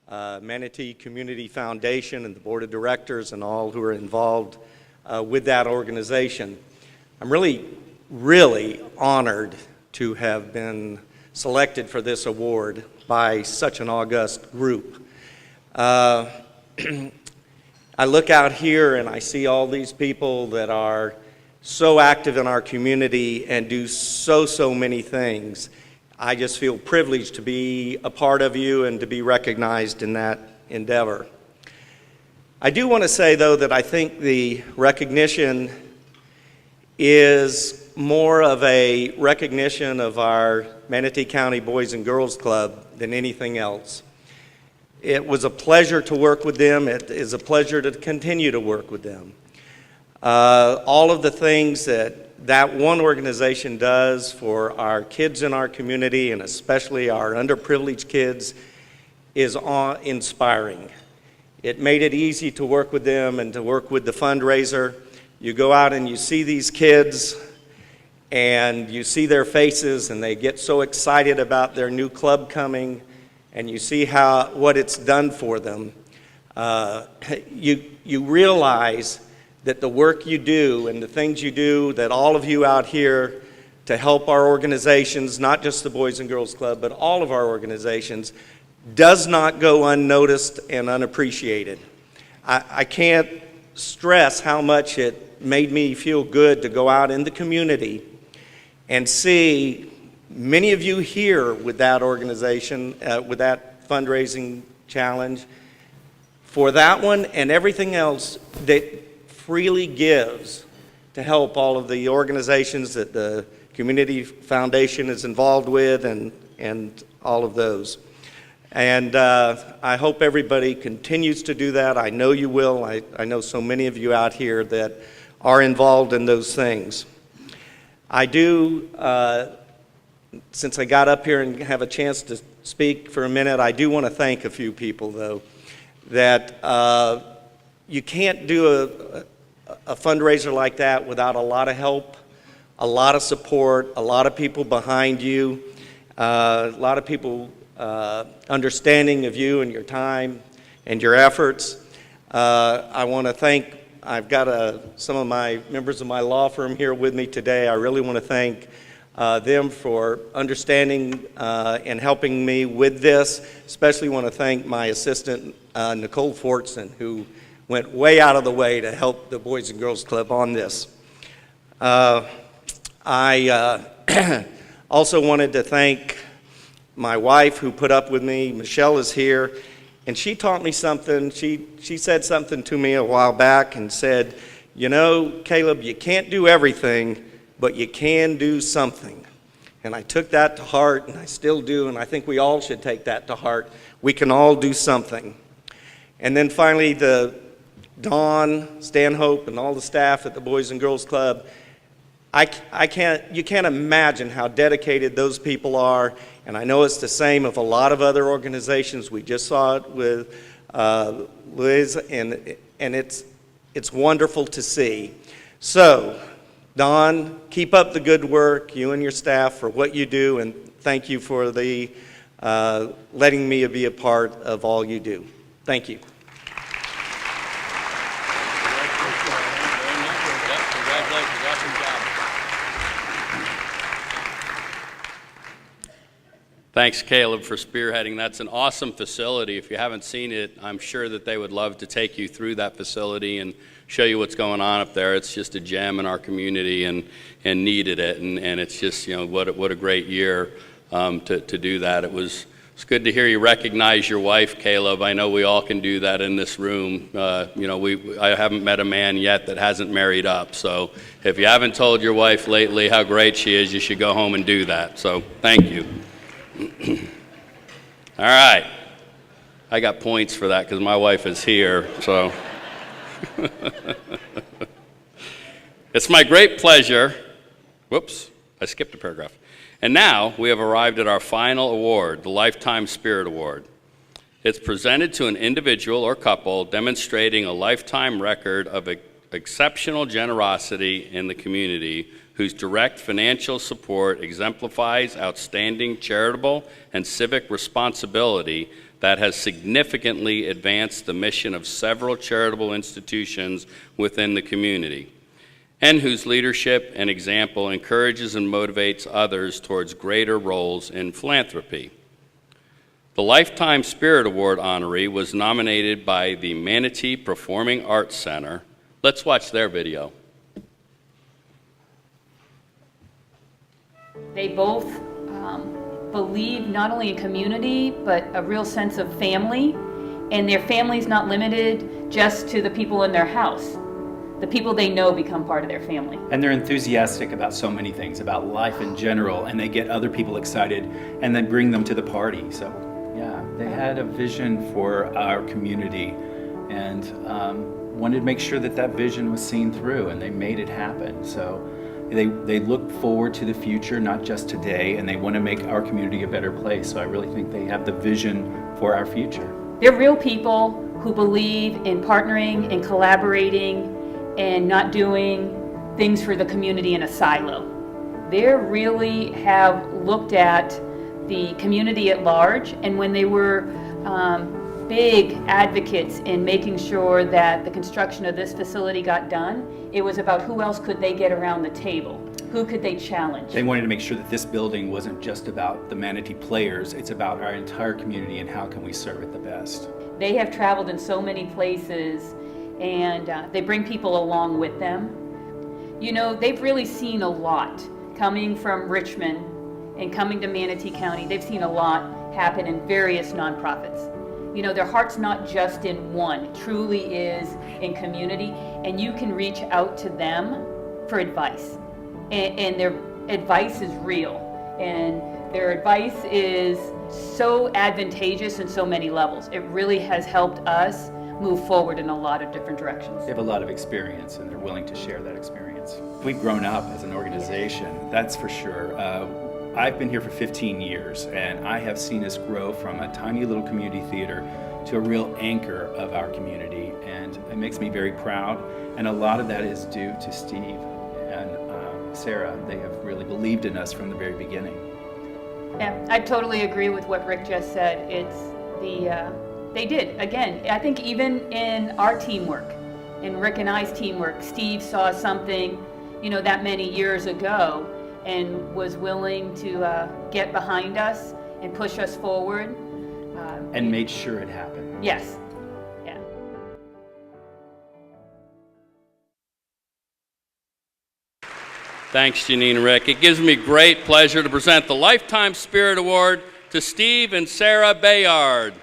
Manatee Community Foundation and the Board of Directors and all who are involved with that organization. I'm really honored to have been selected for this award by such an august group. I look out here and I see all these people that are so active in our community and do so many things. I just feel privileged to be a part of you and to be recognized in that endeavor. I do want to say, though, that I think the recognition is more of a recognition of our Manatee County Boys and Girls Club than anything else. It was a pleasure to work with them. It is a pleasure to continue to work with them. All of the things that one organization does for our kids in our community, and especially our underprivileged kids, is inspiring. It made it easy to work with them and to work with the fundraiser. You go out and you see these kids and you see their faces and they get so excited about their new club coming, and you see what it's done for them. You realize that the work you do and the things you do, that all of you out here to help our organizations, not just the Boys and Girls Club, but all of our organizations, does not go unnoticed and unappreciated. I can't stress how much it made me feel good to go out in the community and see Many of you here with that organization, with that fundraising challenge, for that one and everything else that freely gives to help all of the organizations that the Community Foundation is involved with and all of those. And I hope everybody continues to do that. I know you will. I know so many of you out here that are involved in those things. I do, since I got up here and have a chance to speak for a minute, I do want to thank a few people, though, that you can't do a fundraiser like that without a lot of help, a lot of support, a lot of people behind you, a lot of people understanding of you and your time and your efforts. I want to thank, I've got some of my members of my law firm here with me today. I really want to thank them for understanding and helping me with this. Especially want to thank my assistant, Nicole Fortson, who went way out of the way to help the Boys and Girls Club on this. I also wanted to thank my wife who put up with me. Michelle is here, and she taught me something. She said something to me a while back and said, you know, Caleb, you can't do everything, but you can do something. And I took that to heart, and I still do, and I think we all should take that to heart. We can all do something. And then finally, Dawn, Stanhope, and all the staff at the Boys and Girls Club, you can't imagine how dedicated those people are, and I know it's the same of a lot of other organizations. We just saw it with Liz, and it's wonderful to see. So, Dawn, keep up the good work, you and your staff, for what you do, and thank you for the letting me be a part of all you do. Thank you. Thanks, Caleb, for spearheading. That's an awesome facility. If you haven't seen it, I'm sure that they would love to take you through that facility and show you what's going on up there. It's just a gem in our community and needed it. And it's just, you know, what a great year to do that. It's good to hear you recognize your wife, Caleb. I know we all can do that in this room. You know, I haven't met a man yet that hasn't married up. So if you haven't told your wife lately how great she is, you should go home and do that. So thank you. All right. I got points for that because my wife is here. So it's my great pleasure. Whoops, I skipped a paragraph. And now we have arrived at our final award, the Lifetime Spirit Award. It's presented to an individual or couple demonstrating a lifetime record of exceptional generosity in the community, whose direct financial support exemplifies outstanding charitable and civic responsibility that has significantly advanced the mission of several charitable institutions within the community, and whose leadership and example encourages and motivates others towards greater roles in philanthropy. The Lifetime Spirit Award honoree was nominated by the Manatee Performing Arts Center. Let's watch their video. They both believe not only in community, but a real sense of family. And their family's not limited just to the people in their house. The people they know become part of their family. And they're enthusiastic about so many things, about life in general, and they get other people excited and then bring them to the party. So, yeah, they had a vision for our community and wanted to make sure that that vision was seen through, and they made it happen. So they look forward to the future, not just today, and they want to make our community a better place. So I really think they have the vision for our future. They're real people who believe in partnering and collaborating and not doing things for the community in a silo. They really have looked at the community at large, and when they were big advocates in making sure that the construction of this facility got done, it was about who else could they get around the table, who could they challenge. They wanted to make sure that this building wasn't just about the Manatee players, it's about our entire community and how can we serve it the best. They have traveled in so many places, and they bring people along with them. You know, they've really seen a lot coming from Richmond and coming to Manatee County, they've seen a lot happen in various nonprofits. You know, their heart's not just in one, it truly is in community, and you can reach out to them for advice. And their advice is real, and their advice is so advantageous in so many levels. It really has helped us move forward in a lot of different directions. They have a lot of experience, and they're willing to share that experience. We've grown up as an organization, that's for sure. I've been here for 15 years, and I have seen us grow from a tiny little community theater to a real anchor of our community, and it makes me very proud. And a lot of that is due to Steve and Sarah. They have really believed in us from the very beginning. Yeah, I totally agree with what Rick just said. It's they did. Again, I think even in our teamwork, in Rick and I's teamwork, Steve saw something, you know, that many years ago and was willing to get behind us and push us forward. And made sure it happened. Yes. Yeah. Thanks, Janine and Rick. It gives me great pleasure to present the Lifetime Spirit Award to Steve and Sarah Bayard.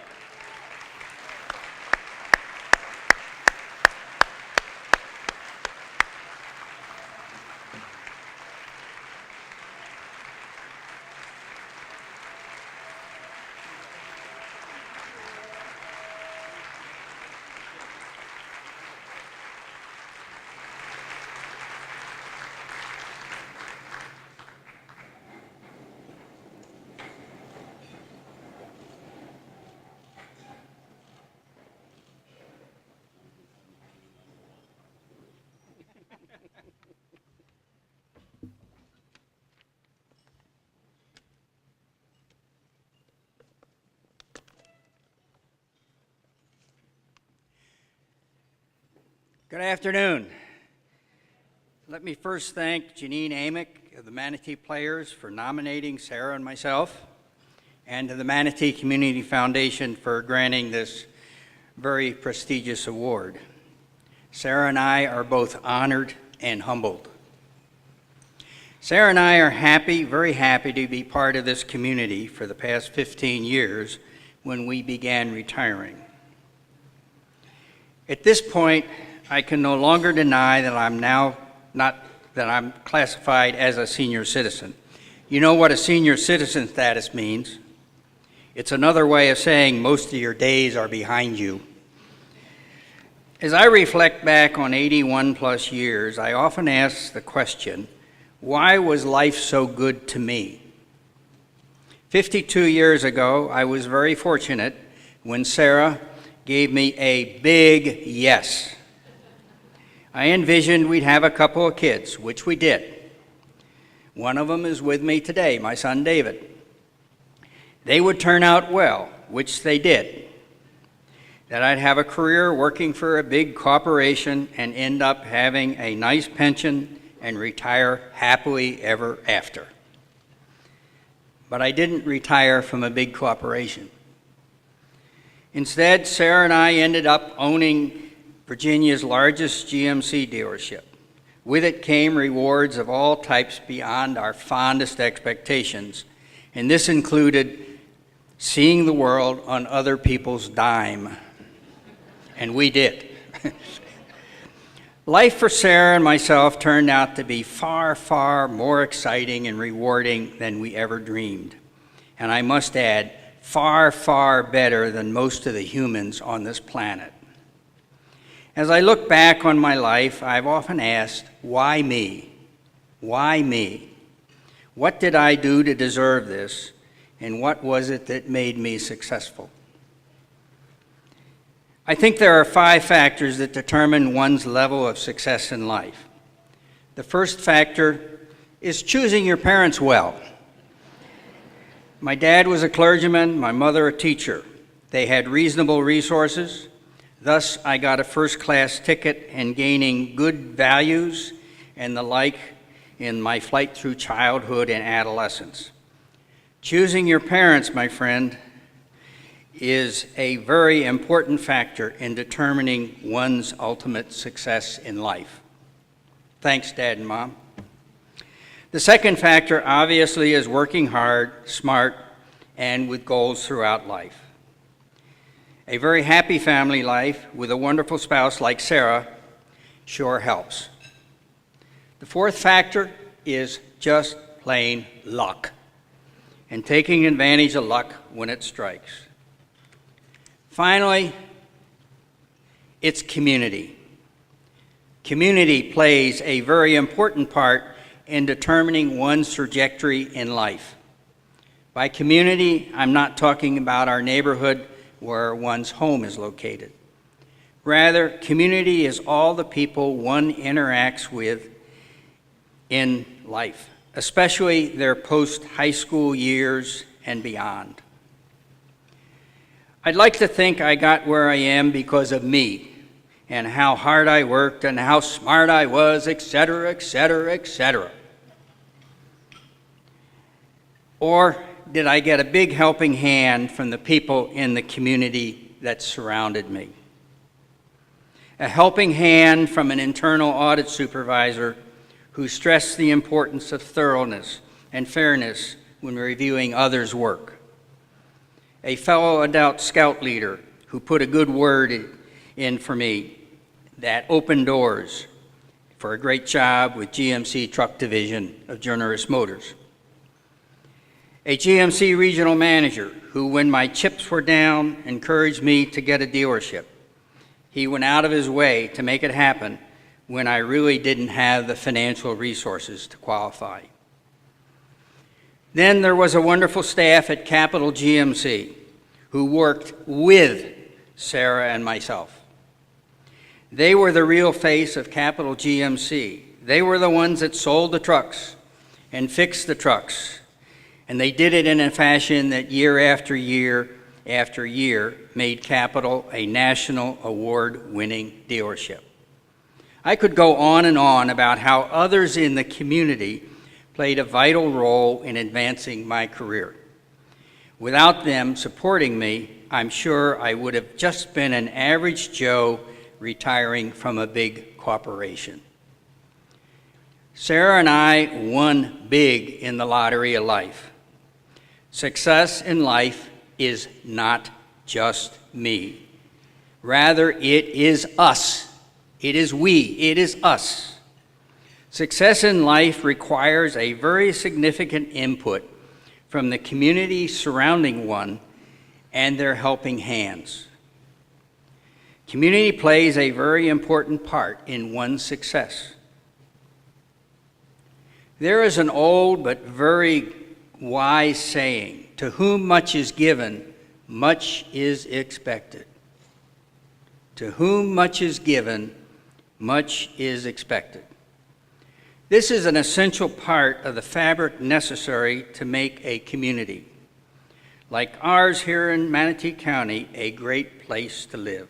Good afternoon. Let me first thank Janine Amick of the Manatee Players for nominating Sarah and myself, and to the Manatee Community Foundation for granting this very prestigious award. Sarah and I are both honored and humbled. Sarah and I are happy, very happy to be part of this community for the past 15 years when we began retiring. At this point, I can no longer deny that I'm classified as a senior citizen. You know what a senior citizen status means? It's another way of saying most of your days are behind you. As I reflect back on 81 plus years, I often ask the question, why was life so good to me? 52 years ago, I was very fortunate when Sarah gave me a big yes. I envisioned we'd have a couple of kids, which we did. One of them is with me today, my son David. They would turn out well, which they did. That I'd have a career working for a big corporation and end up having a nice pension and retire happily ever after. But I didn't retire from a big corporation. Instead, Sarah and I ended up owning Virginia's largest GMC dealership. With it came rewards of all types beyond our fondest expectations, and this included seeing the world on other people's dime. And we did. Life for Sarah and myself turned out to be far, far more exciting and rewarding than we ever dreamed. And I must add, far, far better than most of the humans on this planet. As I look back on my life, I've often asked, why me? Why me? What did I do to deserve this, and what was it that made me successful? I think there are 5 factors that determine one's level of success in life. The first factor is choosing your parents well. My dad was a clergyman, my mother a teacher. They had reasonable resources. Thus, I got a first-class ticket in gaining good values and the like in my flight through childhood and adolescence. Choosing your parents, my friend, is a very important factor in determining one's ultimate success in life. Thanks, Dad and Mom. The second factor, obviously, is working hard, smart, and with goals throughout life. A very happy family life with a wonderful spouse like Sarah sure helps. The fourth factor is just plain luck, and taking advantage of luck when it strikes. Finally, it's community. Community plays a very important part in determining one's trajectory in life. By community, I'm not talking about our neighborhood where one's home is located. Rather, community is all the people one interacts with in life, especially their post-high school years and beyond. I'd like to think I got where I am because of me and how hard I worked and how smart I was, etc., etc., etc. Or did I get a big helping hand from the people in the community that surrounded me? A helping hand from an internal audit supervisor who stressed the importance of thoroughness and fairness when reviewing others' work. A fellow adult scout leader who put a good word in for me that opened doors for a great job with GMC Truck Division of Generous Motors. A GMC regional manager who, when my chips were down, encouraged me to get a dealership. He went out of his way to make it happen when I really didn't have the financial resources to qualify. Then there was a wonderful staff at Capital GMC who worked with Sarah and myself. They were the real face of Capital GMC. They were the ones that sold the trucks and fixed the trucks. And they did it in a fashion that year after year after year made Capital a national award-winning dealership. I could go on and on about how others in the community played a vital role in advancing my career. Without them supporting me, I'm sure I would have just been an average Joe retiring from a big corporation. Sarah and I won big in the lottery of life. Success in life is not just me. Rather, it is us. It is we. It is us. Success in life requires a very significant input from the community surrounding one and their helping hands. Community plays a very important part in one's success. There is an old but very wise saying, "To whom much is given, much is expected." To whom much is given, much is expected. This is an essential part of the fabric necessary to make a community, like ours here in Manatee County, a great place to live.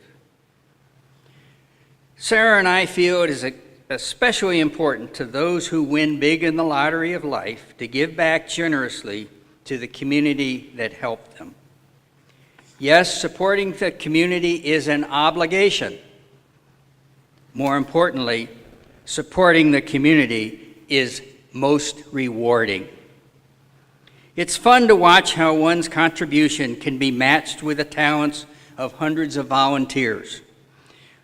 Sarah and I feel it is especially important to those who win big in the lottery of life to give back generously to the community that helped them. Yes, supporting the community is an obligation. More importantly, supporting the community is most rewarding. It's fun to watch how one's contribution can be matched with the talents of hundreds of volunteers.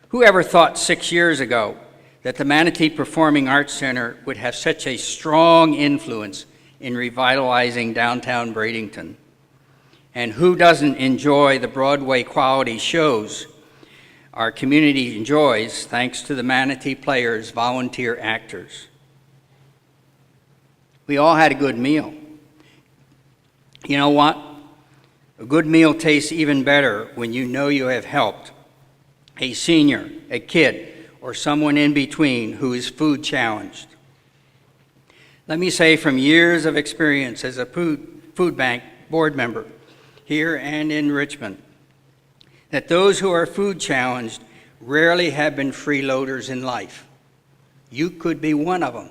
Who ever thought 6 years ago that the Manatee Performing Arts Center would have such a strong influence in revitalizing downtown Bradenton? And who doesn't enjoy the Broadway quality shows our community enjoys thanks to the Manatee Players volunteer actors? We all had a good meal. You know what? A good meal tastes even better when you know you have helped a senior, a kid, or someone in between who is food challenged. Let me say from years of experience as a food bank board member here and in Richmond, that those who are food challenged rarely have been freeloaders in life. You could be one of them.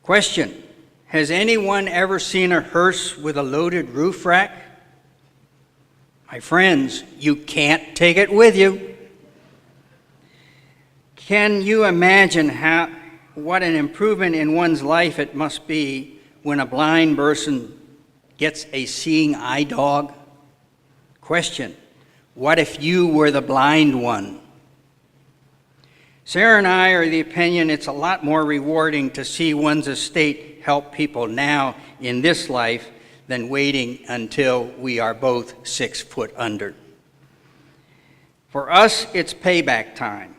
Question, has anyone ever seen a hearse with a loaded roof rack? My friends, you can't take it with you. Can you imagine what an improvement in one's life it must be when a blind person gets a seeing eye dog? Question, what if you were the blind one? Sarah and I are the opinion it's a lot more rewarding to see one's estate help people now in this life than waiting until we are both 6 foot under. For us, it's payback time,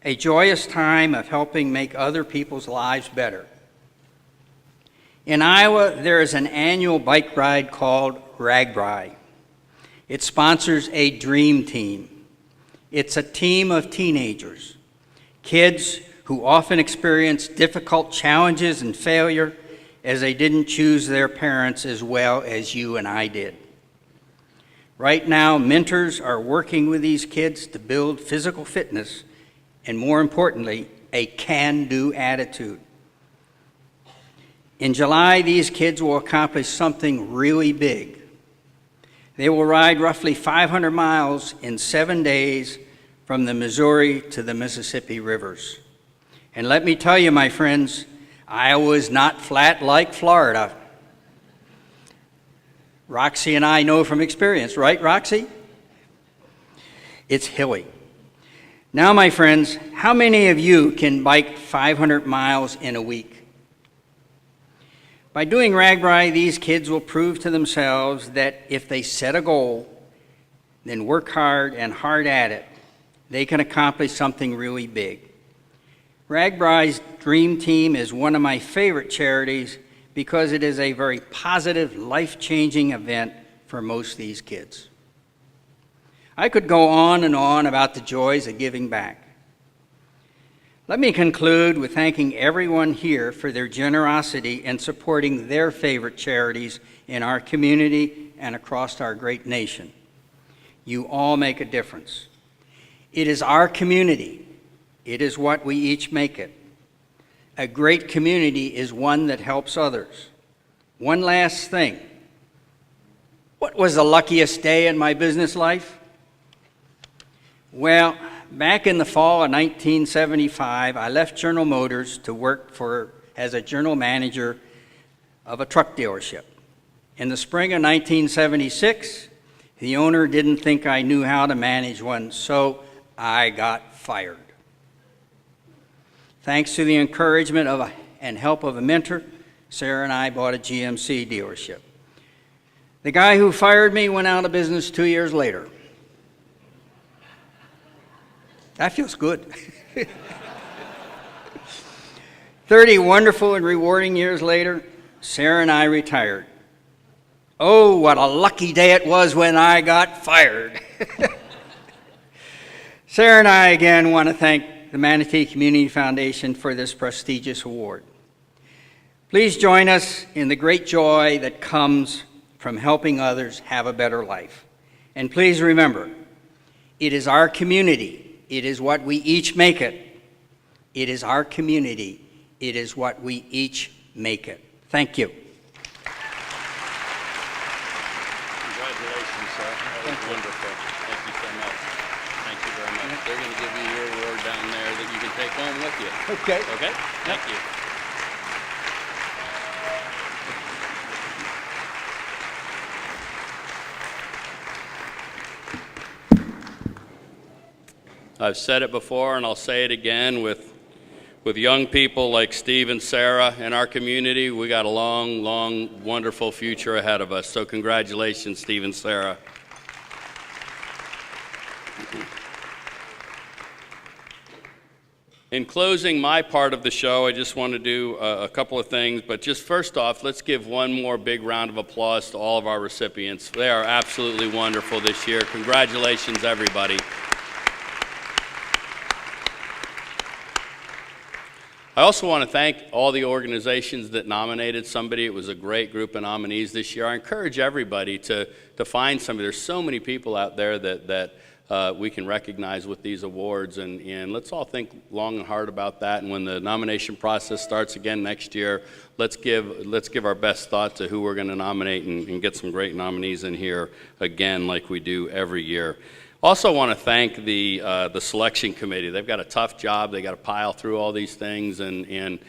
a joyous time of helping make other people's lives better. In Iowa, there is an annual bike ride called RAGBRAI. It sponsors a dream team. It's a team of teenagers, kids who often experience difficult challenges and failure as they didn't choose their parents as well as you and I did. Right now, mentors are working with these kids to build physical fitness and, more importantly, a can-do attitude. In July, these kids will accomplish something really big. They will ride roughly 500 miles in 7 days from the Missouri to the Mississippi rivers. And let me tell you, my friends, Iowa is not flat like Florida. Roxy and I know from experience, right, Roxy? It's hilly. Now, my friends, how many of you can bike 500 miles in a week? By doing RAGBRAI, these kids will prove to themselves that if they set a goal, then work hard and hard at it, they can accomplish something really big. RAGBRAI's Dream Team is one of my favorite charities because it is a very positive, life-changing event for most of these kids. I could go on and on about the joys of giving back. Let me conclude with thanking everyone here for their generosity in supporting their favorite charities in our community and across our great nation. You all make a difference. It is our community. It is what we each make it. A great community is one that helps others. One last thing. What was the luckiest day in my business life? Well, back in the fall of 1975, I left General Motors to work as a general manager of a truck dealership. In the spring of 1976, the owner didn't think I knew how to manage one, so I got fired. Thanks to the encouragement and help of a mentor, Sarah and I bought a GMC dealership. The guy who fired me went out of business 2 years later. That feels good. 30 wonderful and rewarding years later, Sarah and I retired. Oh, what a lucky day it was when I got fired. Sarah and I again want to thank the Manatee Community Foundation for this prestigious award. Please join us in the great joy that comes from helping others have a better life. And please remember, it is our community. It is what we each make it. It is our community. It is what we each make it. Thank you. Congratulations, sir. That was wonderful. Thank you so much. Thank you very much. They're going to give you your award down there that you can take home with you. Okay. Okay? Thank you. I've said it before and I'll say it again, with young people like Steve and Sarah in our community, we got a long, long, wonderful future ahead of us. So congratulations, Steve and Sarah. In closing my part of the show, I just want to do a couple of things, but just first off, let's give one more big round of applause to all of our recipients. They are absolutely wonderful this year. Congratulations, everybody. I also want to thank all the organizations that nominated somebody. It was a great group of nominees this year. I encourage everybody to find somebody. There's so many people out there that we can recognize with these awards, and let's all think long and hard about that. And when the nomination process starts again next year, let's give our best thought to who we're going to nominate and get some great nominees in here again like we do every year. Also want to thank the selection committee. They've got a tough job. They got to pile through all these things and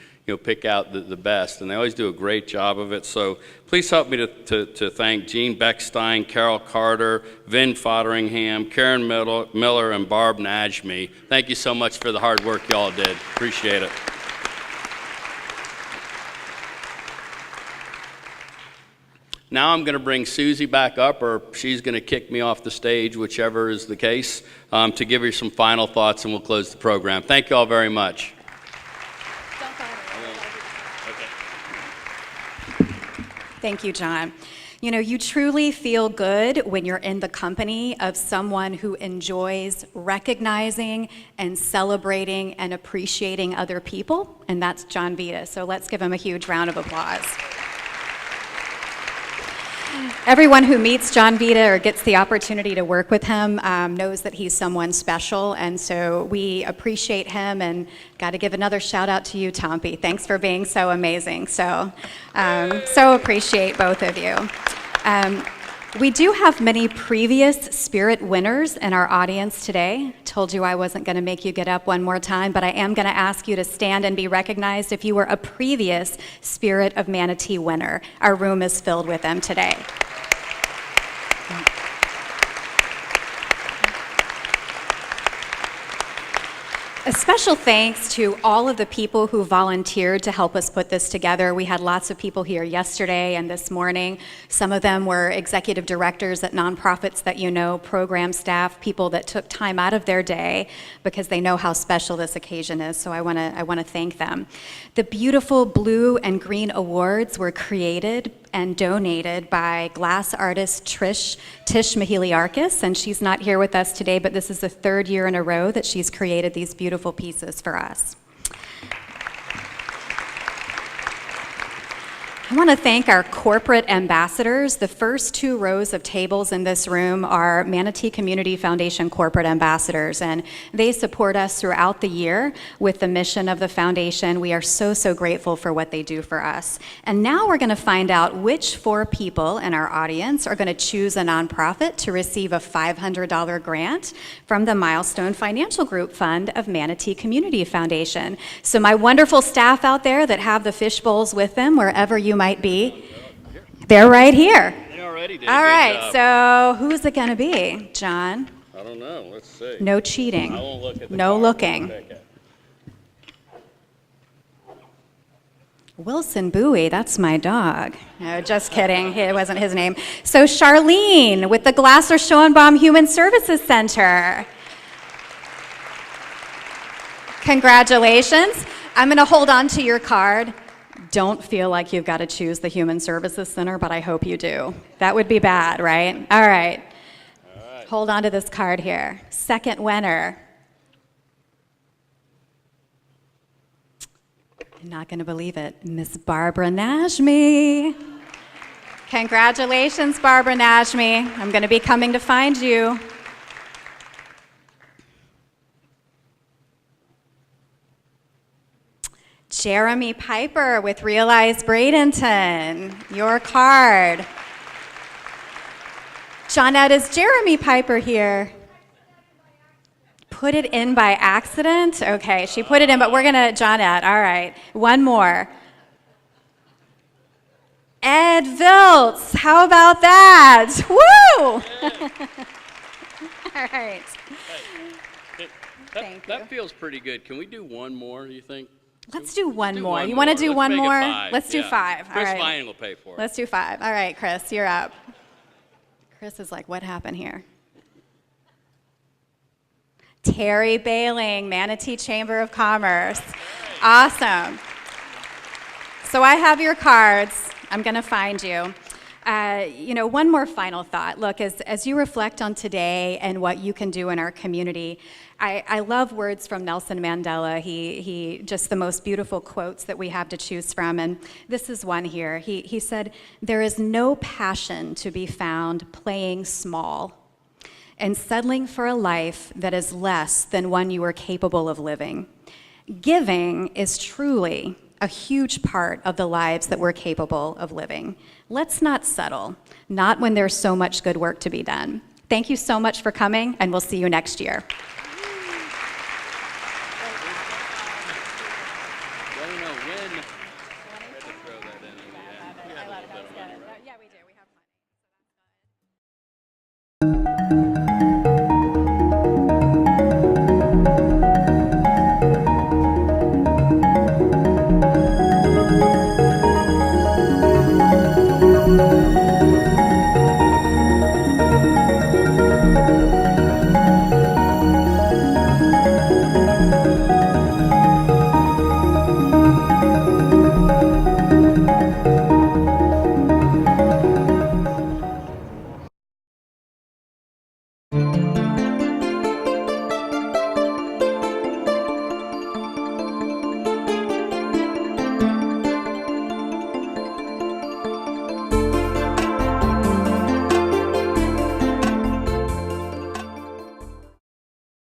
pick out the best, and they always do a great job of it. So please help me to thank Jean Beckstein, Carol Carter, Vin Fodderingham, Karen Miller, and Barb Najmi. Thank you so much for the hard work y'all did. Appreciate it. Now I'm going to bring Susie back up, or she's going to kick me off the stage, whichever is the case, to give her some final thoughts, and we'll close the program. Thank you all very much. Thank you, John. You know, you truly feel good when you're in the company of someone who enjoys recognizing and celebrating and appreciating other people, and that's John Vita. So let's give him a huge round of applause. Everyone who meets John Vita or gets the opportunity to work with him knows that he's someone special, and so we appreciate him, and got to give another shout out to you, Tompi. Thanks for being so amazing. So appreciate both of you. We do have many previous Spirit winners in our audience today. Told you I wasn't going to make you get up one more time, but I am going to ask you to stand and be recognized if you were a previous Spirit of Manatee winner. Our room is filled with them today. A special thanks to all of the people who volunteered to help us put this together. We had lots of people here yesterday and this morning. Some of them were executive directors at nonprofits that you know, program staff, people that took time out of their day because they know how special this occasion is, so I want to thank them. The beautiful blue and green awards were created and donated by glass artist Tish Mahiliarkis, and she's not here with us today, but this is the third year in a row that she's created these beautiful pieces for us. I want to thank our corporate ambassadors. The first 2 rows of tables in this room are Manatee Community Foundation corporate ambassadors, and they support us throughout the year with the mission of the foundation. We are so grateful for what they do for us. And now we're going to find out which 4 people in our audience are going to choose a nonprofit to receive a $500 grant from the Milestone Financial Group Fund of Manatee Community Foundation. So my wonderful staff out there that have the fish bowls with them, wherever you might be, they're right here. They already did. All right, so who's it going to be? John? I don't know. Let's see. No cheating. I won't look at the no card. looking. Wilson Bowie, that's my dog. No, just kidding. It wasn't his name. So Charlene with the Glasser Schoenbaum Human Services Center. Congratulations. I'm going to hold on to your card. Don't feel like you've got to choose the Human Services Center, but I hope you do. That would be bad, right? All right. Hold on to this card here. Second winner. You're not going to believe it. Miss Barbara Najmi. Congratulations, Barbara Najmi. I'm going to be coming to find you. Jeremy Piper with Realize Bradenton, your card. Johnette, is Jeremy Piper here? Put it in by accident? Okay, she put it in, but we're gonna, Johnette, all right. One more. Ed Viltz, how about that? Woo! All right. That feels pretty good. Can we do one more, do you think? Let's do one more. You want to do one more? Let's do 5. Chris All right. Vian will pay for it. Let's do 5. All right, Chris, you're up. Chris is like, what happened here? Terry Bailing, Manatee Chamber of Commerce. Awesome. So I have your cards. I'm going to find you. One more final thought. Look, as you reflect on today and what you can do in our community, I love words from Nelson Mandela. He just the most beautiful quotes that we have to choose from, and this is one here. He said, "There is no passion to be found playing small and settling for a life that is less than one you are capable of living. Giving is truly a huge part of the lives that we're capable of living. Let's not settle, not when there's so much good work to be done. Thank you so much for coming, and we'll see you next year. Let me know when